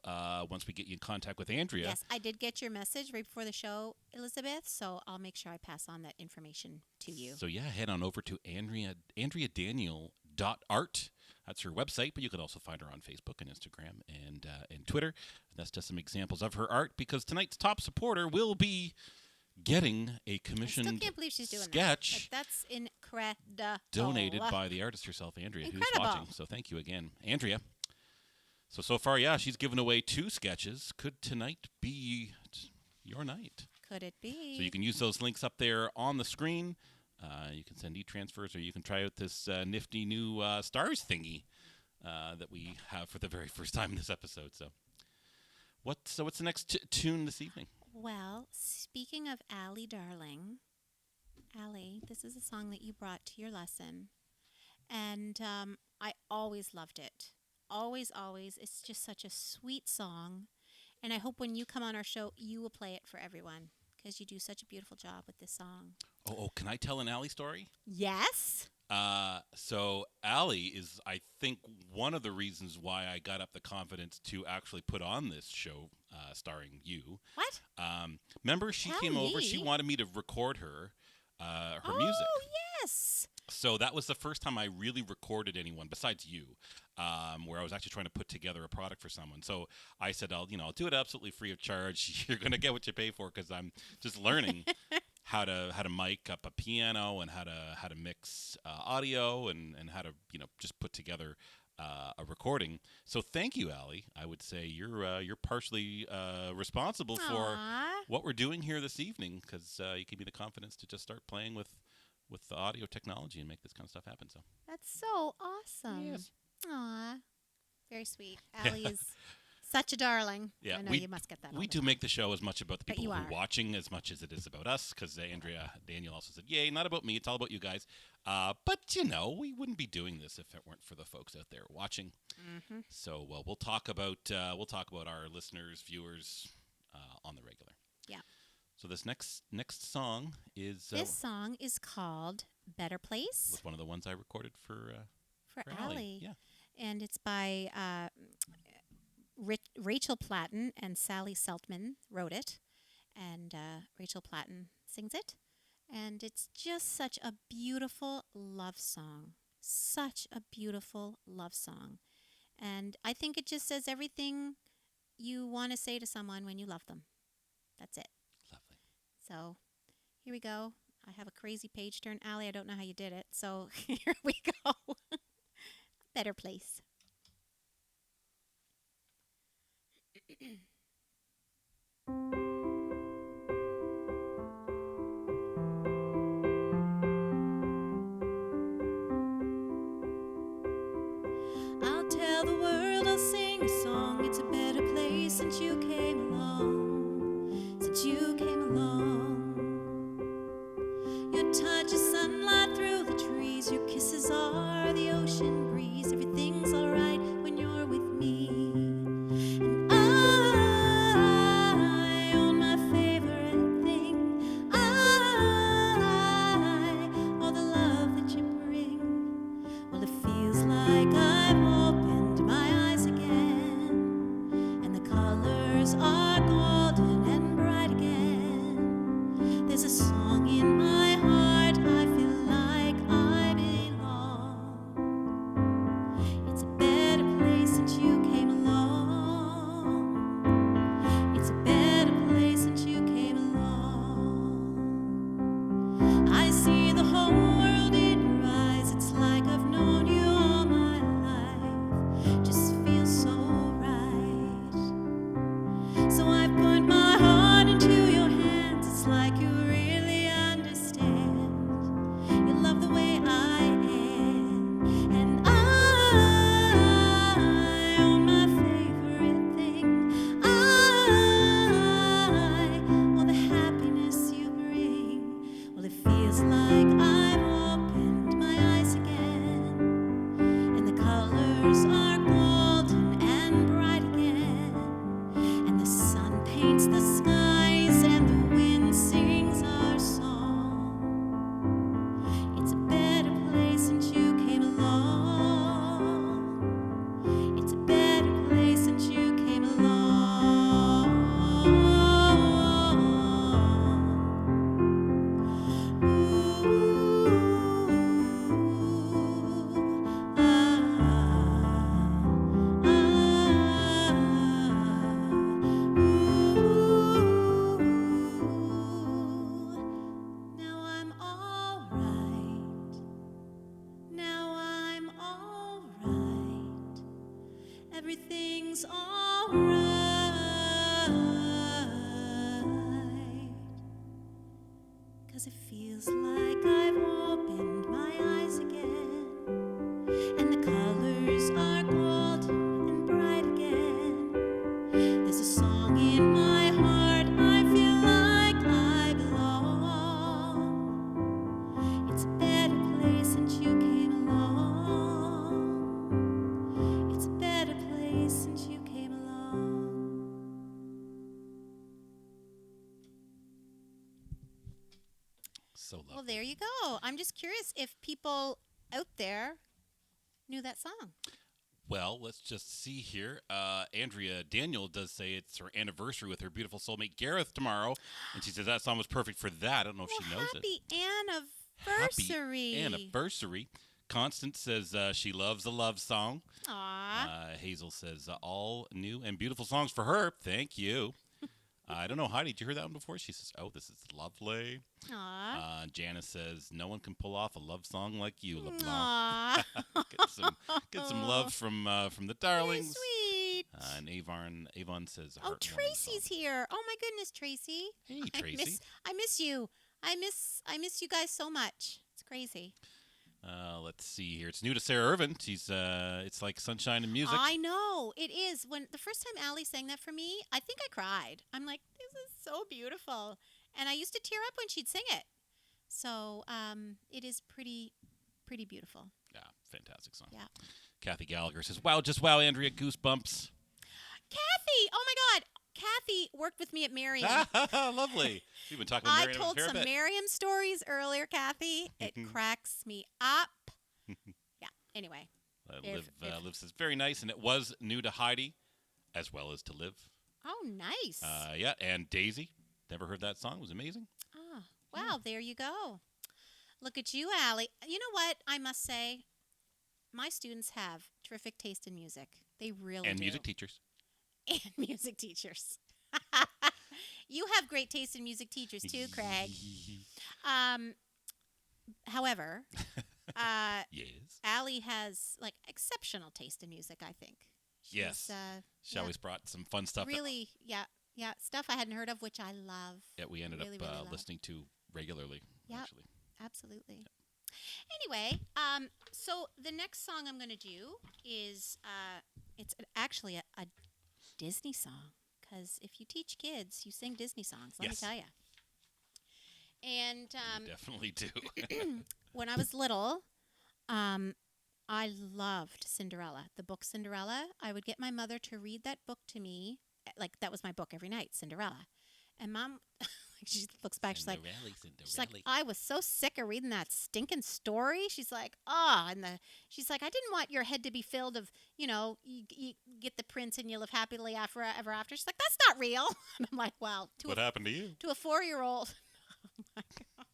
once we get you in contact with Andrea. Yes, I did get your message right before the show, Elizabeth, so I'll make sure I pass on that information to you. So yeah, head on over to AndreaDaniel.art. That's her website, but you can also find her on Facebook and Instagram and Twitter. That's just some examples of her art, because tonight's top supporter will be getting a commissioned I still can't believe she's doing sketch that. Like, that's incredible. donated by the artist herself, Andrea, who's Incredible. watching. So thank you again, Andrea. So far, yeah, she's given away 2 sketches. Could tonight be your night? Could it be? So you can use those links up there on the screen. You can send e-transfers, or you can try out this nifty new stars thingy that we have for the very first time in this episode. So what's the next tune this evening? Well, speaking of Allie Darling, Allie, this is a song that you brought to your lesson, and I always loved it. Always, always. It's just such a sweet song, and I hope when you come on our show, you will play it for everyone, because you do such a beautiful job with this song. Oh, can I tell an Allie story? Yes? So Allie is, I think, one of the reasons why I got up the confidence to actually put on this show starring you. What? Remember, she came over. She Allie? wanted me to record her music. Oh, yes. So that was the first time I really recorded anyone besides you, where I was actually trying to put together a product for someone. So I said, I'll do it absolutely free of charge. You're going to get what you pay for because I'm just learning how to mic up a piano and how to mix audio and how to just put together a recording. So thank you, Allie. I would say you're partially responsible for Aw. what we're doing here this evening because you gave me the confidence to just start playing with the audio technology and make this kind of stuff happen. So That's so awesome. Yes. Aw. Very sweet. Allie is such a darling. Yeah, I know you must get that. all we the do time. make the show as much about the But people you who are. are watching as much as it is about us. Because Daniel also said, "Yay, not about me. It's all about you guys." But we wouldn't be doing this if it weren't for the folks out there watching. Mm-hmm. So we'll talk about our listeners, viewers on the regular. Yeah. So this next song is This song is called "Better Place" with one of the ones I recorded for Allie. Allie. Yeah. And it's by Rachel Platten and Sally Seltman wrote it, and Rachel Platten sings it, and it's just such a beautiful love song. Such a beautiful love song. And I think it just says everything you want to say to someone when you love them. That's it. Lovely. So here we go. I have a crazy page turn. Allie, I don't know how you did it. So here we go. Better Place. I'll tell the world, I'll sing a song. It's a better place since you came along. Since you came along. Your touch is sunlight through the trees. Your kisses are the ocean breeze. Everything's alright when you're with me. And I own my favorite thing. All the love that you bring. Well, it feels like I've opened my eyes again, and the colors are golden and bright again. There's a song in my heart, I feel like I belong. It's a better place since you came along. It's a better place since you came along. I see the whole world in your eyes. It's like I've known you all my life. Just feels so right. So I've put my heart into your hands. It's like you really understand. You love the way I am. And I own my favorite thing. All the happiness you bring. Well, it feels like I've opened my eyes again, and the colors are golden and bright again, and the sun paints the skies and the wind sings our song. It's a better place since you came along. It's a better place since you came along. Now I'm all right. Now I'm all right. Everything's all right. 'Cause it feels like I've opened my eyes again, and the colors are golden and bright again. There's a song in my heart, I feel like I belong. It's a better place since you came along. It's a better place since you came along. So lovely. Well, there you go. I'm just curious if people out there knew that song. Well, let's just see here. Andrea Daniel does say it's her anniversary with her beautiful soulmate Gareth tomorrow, and she says that song was perfect for that. I don't know if she knows it. Happy anniversary. Happy anniversary. Constance says she loves a love song. Aw. Hazel says all new and beautiful songs for her. Thank you. I don't know, Heidi, did you hear that one before? She says, oh, this is lovely. Aw. Janice says, no one can pull off a love song like you, LeBlanc. Aw. Get some love from the darlings. Sweet. And Avon says, Oh, heartwarming Tracy's song. here. Oh my goodness, Tracy. Hey, Tracy. I miss you. I miss you guys so much. It's crazy. Let's see here. It's new to Sarah Irvin. She's it's like sunshine and music. I know it is. When the first time Allie sang that for me, I think I cried. I'm like, this is so beautiful, and I used to tear up when she'd sing it. So it is pretty beautiful. Yeah, fantastic song. Yeah. Kathy Gallagher says, wow, just wow, Andrea, goosebumps. Kathy, oh my God, Kathy worked with me at Merriam. Lovely. We've been talking about I Miriam told a fair some bit. Merriam stories earlier, Kathy. It cracks me up. Yeah. Anyway. Liv says, very nice, and it was new to Heidi, as well as to Liv. Oh, nice. Yeah, and Daisy. Never heard that song. It was amazing. Oh, wow. There you go. Look at you, Allie. You know what? I must say, my students have terrific taste in music. They really do. And music teachers. And music teachers. You have great taste in music teachers too, Craig. However, yes. Allie has like exceptional taste in music, I think. Yes. She always brought some fun stuff. Really, yeah, stuff I hadn't heard of, which I love. Yeah, we ended really, up really love. listening to regularly, Yep. actually. Absolutely. Anyway, so the next song I'm going to do is it's actually a Disney song, because if you teach kids, you sing Disney songs. Let me tell you. And We definitely do. when I was little, I loved Cinderella, the book Cinderella. I would get my mother to read that book to me. Like, that was my book every night, Cinderella. And Mom, she looks back, she's like, I was so sick of reading that stinking story. She's like, she's like, I didn't want your head to be filled of, you get the prince and you live happily ever after. She's like, that's not real. And I'm like, well, what happened to you? To a 4-year-old. Oh my God.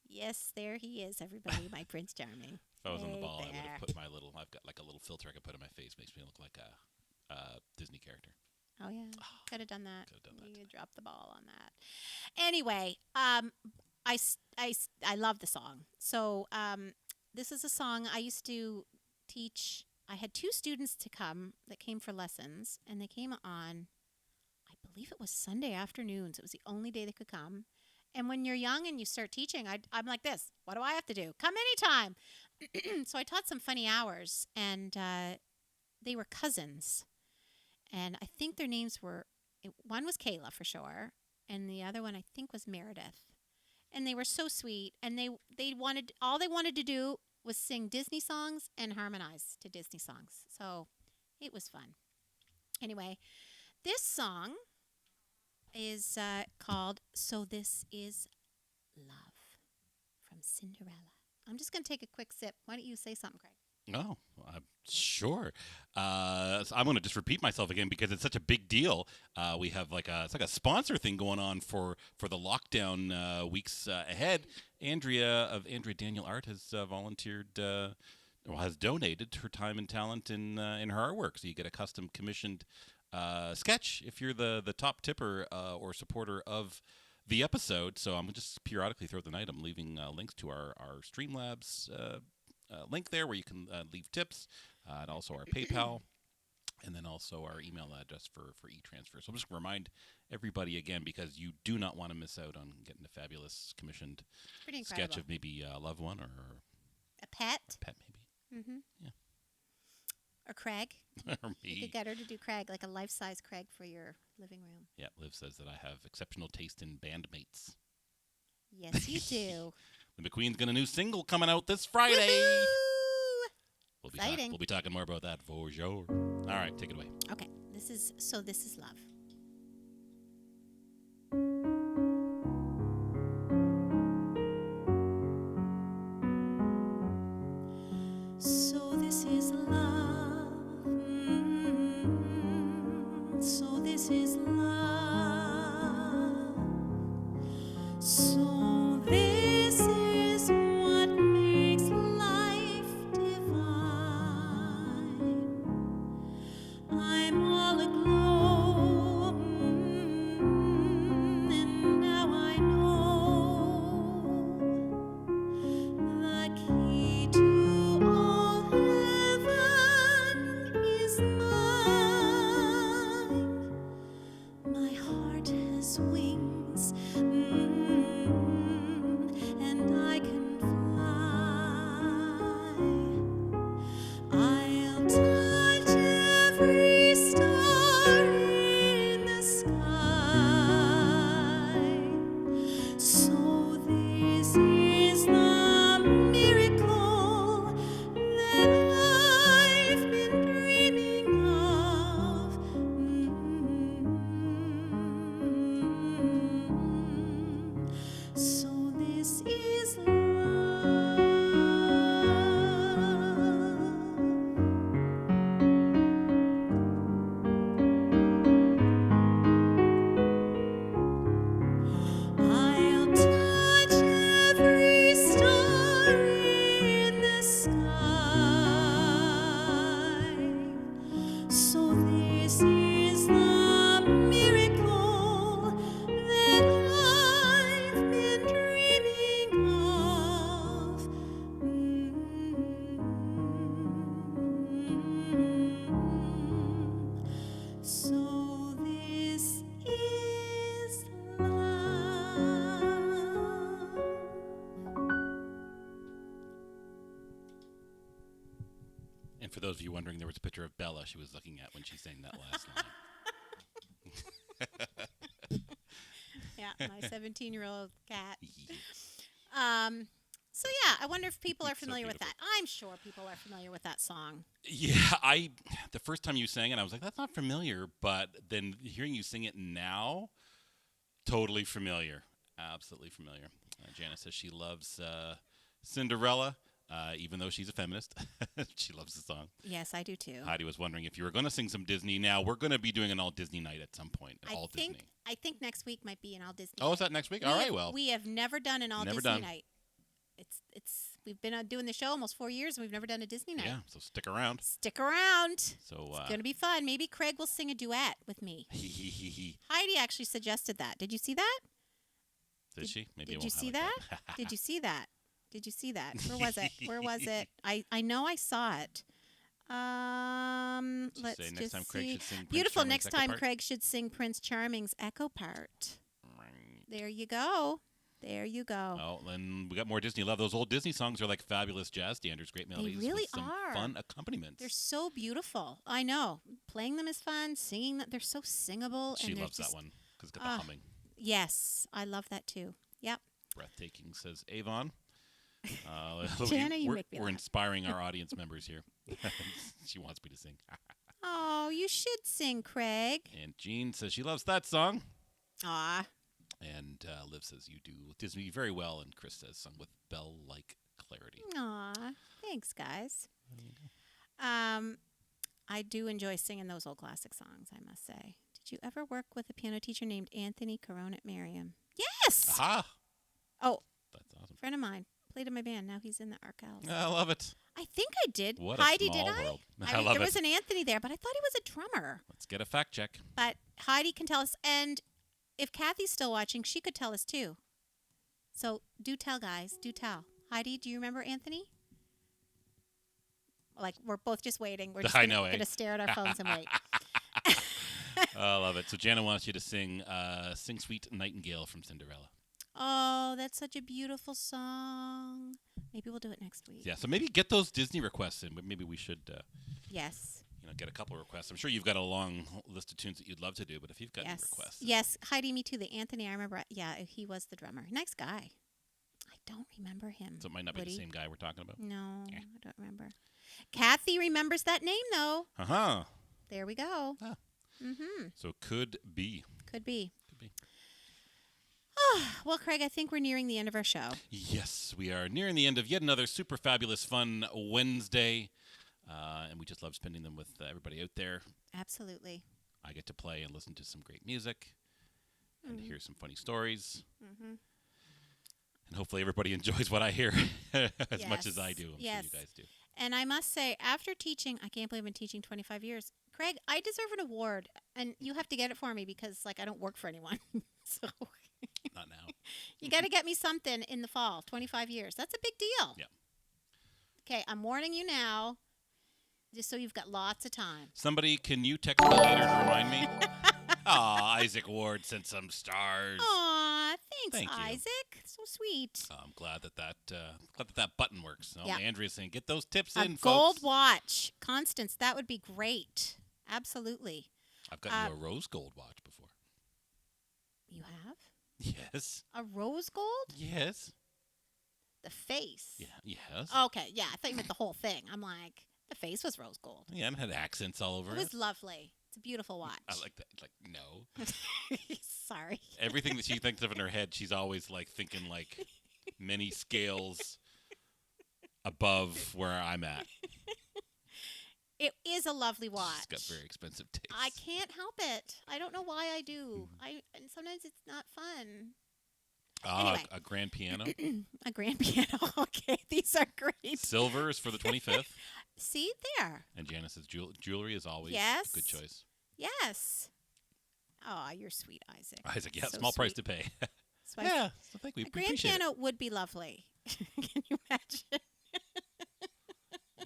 Yes, there he is, everybody, my Prince Charming. If I was on the Right ball, I would there. have put I've got like a little filter I could put on my face. Makes me look like a Disney character. Oh, yeah. Could have done that. Could have done that. You dropped the ball on that. Anyway, I love the song. So this is a song I used to teach. I had 2 students that came for lessons, and they came on, I believe it was Sunday afternoons. It was the only day they could come. And when you're young and you start teaching, I'm like this. What do I have to do? Come anytime. So I taught some funny hours, and they were cousins. And I think their names were, one was Kayla for sure, and the other one I think was Meredith. And they were so sweet, and all they wanted to do was sing Disney songs and harmonize to Disney songs. So it was fun. Anyway, this song is called So This Is Love from Cinderella. I'm just going to take a quick sip. Why don't you say something, Craig? Oh, sure. So I'm going to just repeat myself again because it's such a big deal. We have it's like a sponsor thing going on for the lockdown weeks ahead. Andrea of Andrea Daniel Art has volunteered, has donated her time and talent in her artwork. So you get a custom commissioned sketch if you're the top tipper or supporter of the episode. So I'm going to just periodically throughout the night, I'm leaving links to our Streamlabs link there where you can leave tips, and also our PayPal, and then also our email address for e-transfer. So I'm just going to remind everybody again, because you do not want to miss out on getting a fabulous commissioned sketch of maybe a loved one or a pet. Maybe. Mm-hmm. Yeah. Or Craig. Or me. You could get her to do Craig, like a life-size Craig for your living room. Yeah, Liv says that I have exceptional taste in bandmates. Yes, you do. The McQueen's got a new single coming out this Friday. Exciting. We'll be talking more about that for sure. All right, take it away. Okay, this is Love. And for those of you wondering, there was a picture of Bella she was looking at when she sang that last line. Yeah, my 17-year-old cat. Yeah. So yeah, I wonder if people are So familiar with that. beautiful. I'm sure people are familiar with that song. Yeah, the first time you sang it, I was like, that's not familiar. But then hearing you sing it now, totally familiar. Absolutely familiar. Janice says she loves Cinderella, even though she's a feminist. She loves the song. Yes, I do too. Heidi was wondering if you were going to sing some Disney. Now, we're going to be doing an all Disney night at some point. Disney. I think next week might be an all Disney. Oh, is that next week? All right, well. We have never done an all Never Disney done. night. We've been doing the show almost 4 years and we've never done a Disney night. Yeah, so stick around. Stick around. So, It's going to be fun. Maybe Craig will sing a duet with me. Heidi actually suggested that. Did you see that? Did she? Maybe Did I you won't see highlight that? Did you see that? Did you see that? Where was it? Where was it? I know I saw it. Did you Let's say next just time Craig see. should sing Prince Beautiful. Charming's Next echo time part? Craig should sing Prince Charming's echo part. Right. There you go. There you go. Oh, and we got more Disney love. Those old Disney songs are like fabulous jazz standards, great melodies really with some are. fun accompaniments. They're so beautiful. I know. Playing them is fun. Singing them, they're so singable. She and loves just, that one because it's got the humming. Yes, I love that too. Yep. Breathtaking, says Avon. Jana, you we're, make me we're laugh. inspiring our audience members here. She wants me to sing. Oh, you should sing, Craig. And Jean says she loves that song. Aw. And Liv says you do Disney very well. And Chris says sung with bell-like clarity. Aw. Thanks, guys. I do enjoy singing those old classic songs, I must say. Did you ever work with a piano teacher named Anthony Corona at Merriam? Yes! Aha! Oh, That's awesome. friend of mine. Played in my band. Now he's in the Arkells. I love it. I think I did. What a Heidi, small did I? world. I love there it. was an Anthony there, but I thought he was a drummer. Let's get a fact check. But Heidi can tell us. And if Kathy's still watching, she could tell us too. So do tell, guys. Do tell. Heidi, do you remember Anthony? Like, we're both just waiting. We're just I gonna, know, eh? gonna stare at our phones and wait. I love it. So Jana wants you to sing Sing Sweet Nightingale from Cinderella. Oh, that's such a beautiful song. Maybe we'll do it next week. Yeah, so maybe get those Disney requests in, but maybe we should Yes. get a couple of requests. I'm sure you've got a long list of tunes that you'd love to do, but if you've got any Yes. requests. Yes. Heidi, me too. The Anthony, I remember. Yeah, he was the drummer. Nice guy. I don't remember him. So it might not be Woody. the same guy we're talking about. No, Yeah. I don't remember. Kathy remembers that name, though. Uh-huh. There we go. Ah. Mm-hmm. So could be. Could be. Could be. Well, Craig, I think we're nearing the end of our show. Yes, we are nearing the end of yet another super fabulous, fun Wednesday. And we just love spending them with everybody out there. Absolutely. I get to play and listen to some great music and hear some funny stories. Mm-hmm. And hopefully everybody enjoys what I hear as much as I Yes. do. I'm Yes. sure you guys do. And I must say, after teaching, I can't believe I've been teaching 25 years. Craig, I deserve an award, and you have to get it for me because, like, I don't work for anyone. So Not now. you got to get me something in the fall. 25 years. That's a big deal. Yeah. Okay, I'm warning you now, just so you've got lots of time. Somebody, can you text me later to remind me? Aw, Isaac Ward sent some stars. Aw, thanks, Thank you. Isaac. So sweet. I'm glad that button works. So Yeah. Andrea's saying, get those tips A in, gold folks. watch. Constance, that would be great. Absolutely. I've gotten you a rose gold watch before. You have? Yes. A rose gold? Yes. The face. Yeah. Yes. Okay, yeah. I thought you meant the whole thing. I'm like, the face was rose gold. Yeah, and it had accents all over It it. was lovely. It's a beautiful watch. I like that. Like, no. Sorry. Everything that she thinks of in her head, she's always like thinking like many scales above where I'm at. It is a lovely watch. She's got very expensive taste. I can't help it. I don't know why I do. And sometimes it's not fun. Anyway. A grand piano. A grand piano. Okay, these are great. Silver is for the 25th. See there. And Janice's jewelry is always Yes. a good choice. Yes. Oh, you're sweet, Isaac. Isaac, yeah, So small price sweet. to pay. So Yeah, so thank we a grand appreciate piano would be lovely. Can you imagine? it.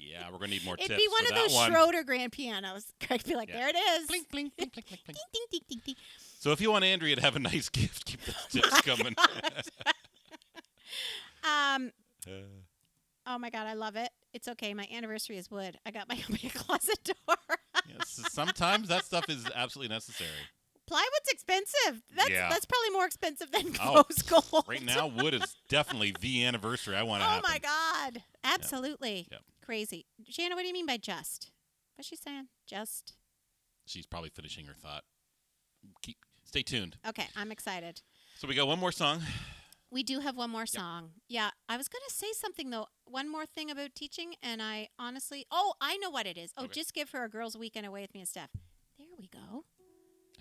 Yeah, we're gonna need more It'd tips be one for of that those one. Schroeder grand pianos. Craig'd be like, Yeah. there it is. Blink, blink, blink, blink, blink, blink. Ding, ding, ding, ding, ding. So if you want Andrea to have a nice gift, keep those tips coming. Oh my God, I love it. it's okay. My anniversary is wood. I got my closet door. Yes, sometimes that stuff is absolutely necessary. Plywood's expensive. That's probably more expensive than Oh, rose gold. Right now, wood is definitely the anniversary I want to happen. Oh my God. Absolutely. Yep. Crazy. Shanna, what do you mean by just? What's she saying? Just? She's probably finishing her thought. Stay tuned. Okay, I'm excited. So we got one more song. We do have one more song. Yeah, I was going to say something, though. One more thing about teaching, and I honestly... Oh, I know what it is. Oh, Okay. just give her a girls' weekend away with me and Steph. There we go.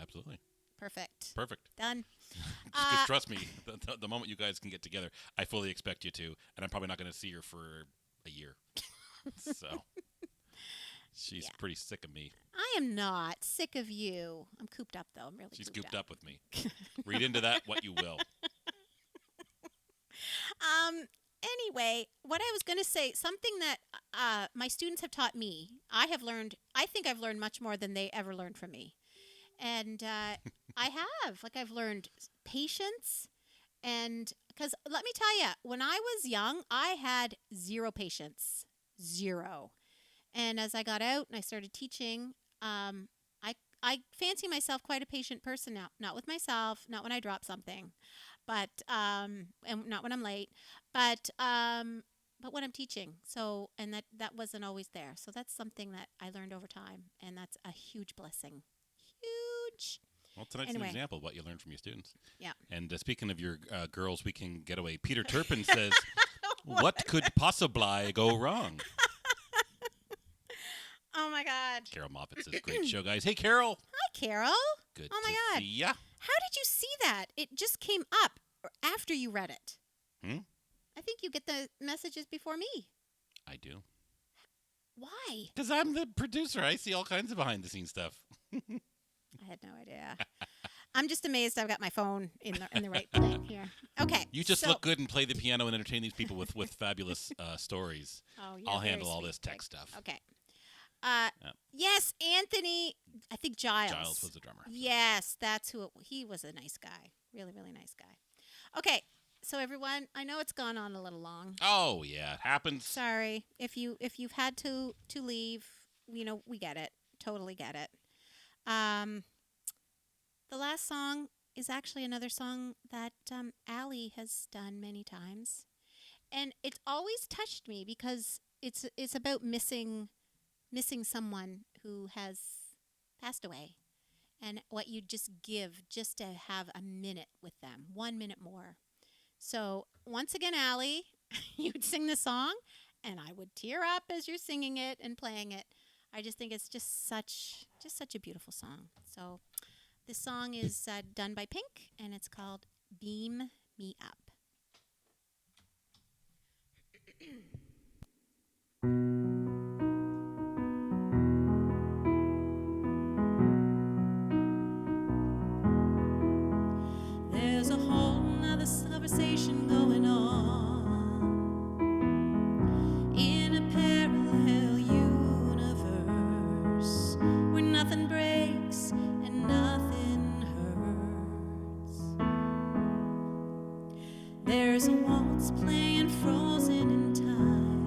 Absolutely. Perfect. Just Done. 'cause trust me, the moment you guys can get together, I fully expect you to, and I'm probably not going to see her for a year. So she's pretty sick of me. I am not sick of you. I'm cooped up, though. I'm really She's cooped cooped up with me. Read into that what you will. Anyway, what I was going to say, something that my students have taught me, I think I've learned much more than they ever learned from me. And I have. Like, I've learned patience. And because let me tell you, when I was young, I had zero patience. Zero. And as I got out and I started teaching, I fancy myself quite a patient person now. Not with myself, not when I drop something, but and not when I'm late, but when I'm teaching. So, and that wasn't always there. So that's something that I learned over time, and that's a huge blessing. Huge. Well, tonight's an example of what you learn from your students. Yeah. And speaking of your girls' weekend getaway, Peter Turpin says, "What could possibly go wrong?" Oh my God. Carol Moffat says, "Great show, guys." Hey, Carol. Hi, Carol. Good. Oh my to God. See ya. How did you see that? It just came up after you read it. I think you get the messages before me. I do. Why? Because I'm the producer. I see all kinds of behind-the-scenes stuff. I had no idea. I'm just amazed I've got my phone in the right place here. Okay. You just look good and play the piano and entertain these people with fabulous stories. Oh, you're I'll very handle all sweet, this tech Greg. stuff. Okay. Yes, Anthony. I think Giles. Giles was the drummer. Yes, that's who. He was a nice guy. Really, really nice guy. Okay. So everyone, I know it's gone on a little long. Oh yeah, it happens. Sorry if you've had to leave. We get it. Totally get it. The last song is actually another song that Allie has done many times, and it's always touched me because it's about missing someone who has passed away, and what you just give just to have a minute with them, 1 minute more. So once again, Allie, you'd sing the song, and I would tear up as you're singing it and playing it. I just think it's just such a beautiful song. So this song is done by Pink, and it's called Beam Me Up. There's a whole nother conversation going on in a parallel universe where nothing breaks and nothing hurts. There's a waltz playing frozen in time.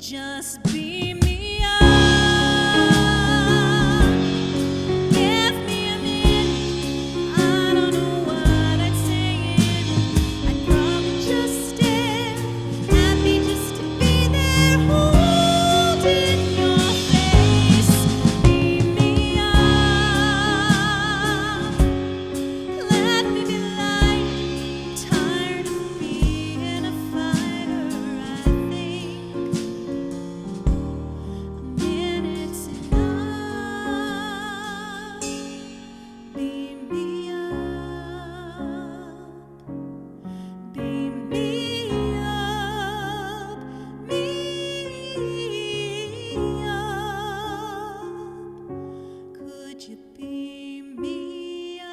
Just beam me up. Give me a minute. I don't know what I'd say. I'd probably just stare. Happy just to be there, holding your face. Beam me up. Let me be light. Tired of being a fighter. I think a minute's enough. Beam me up. Beam me up. Me up. Could you beam me up?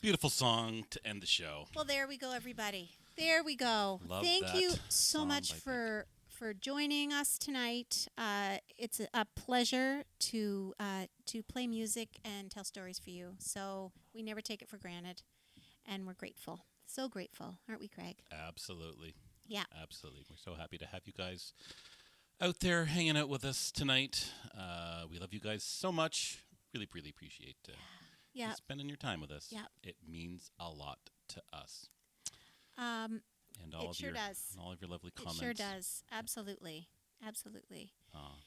Beautiful song to end the show. Well, there we go, everybody. There we go. Love Thank you that so song much by for joining us tonight. It's a pleasure to play music and tell stories for you. So we never take it for granted, and we're grateful. So grateful, aren't we, Craig? Absolutely. Yeah. Absolutely. We're so happy to have you guys out there hanging out with us tonight. We love you guys so much. Really, really appreciate Yeah. you spending your time with us. Yeah. It means a lot to us. Um, And all It of sure your does. and all of your lovely it comments. sure does. Absolutely. Absolutely.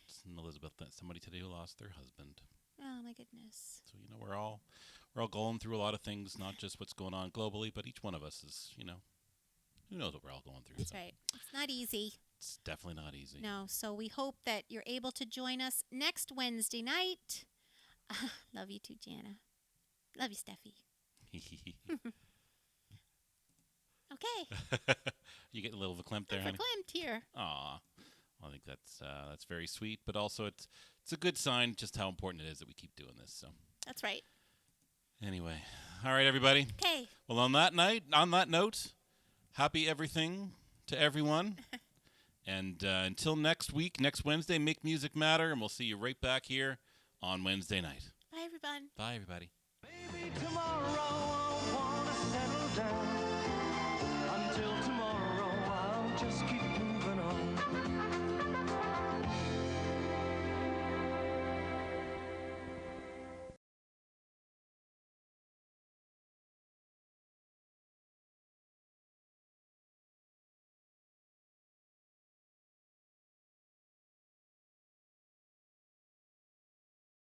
It's Elizabeth, that somebody today who lost their husband. Oh my goodness. So we're all going through a lot of things, not just what's going on globally, but each one of us is, who knows what we're all going through. That's so right. It's not easy. It's definitely not easy. No. So we hope that you're able to join us next Wednesday night. Love you too, Jana. Love you, Steffi. Okay. You get a little verklempt there, honey. Verklempt here. Aw. Well, I think that's very sweet, but also it's a good sign just how important it is that we keep doing this. So That's right. anyway, all right, everybody. Okay. Well, on that note, happy everything to everyone. And until next week, next Wednesday, make music matter, and we'll see you right back here on Wednesday night. Bye, everyone. Bye, everybody. Maybe tomorrow I'll wanna settle down. Until tomorrow I'll just keep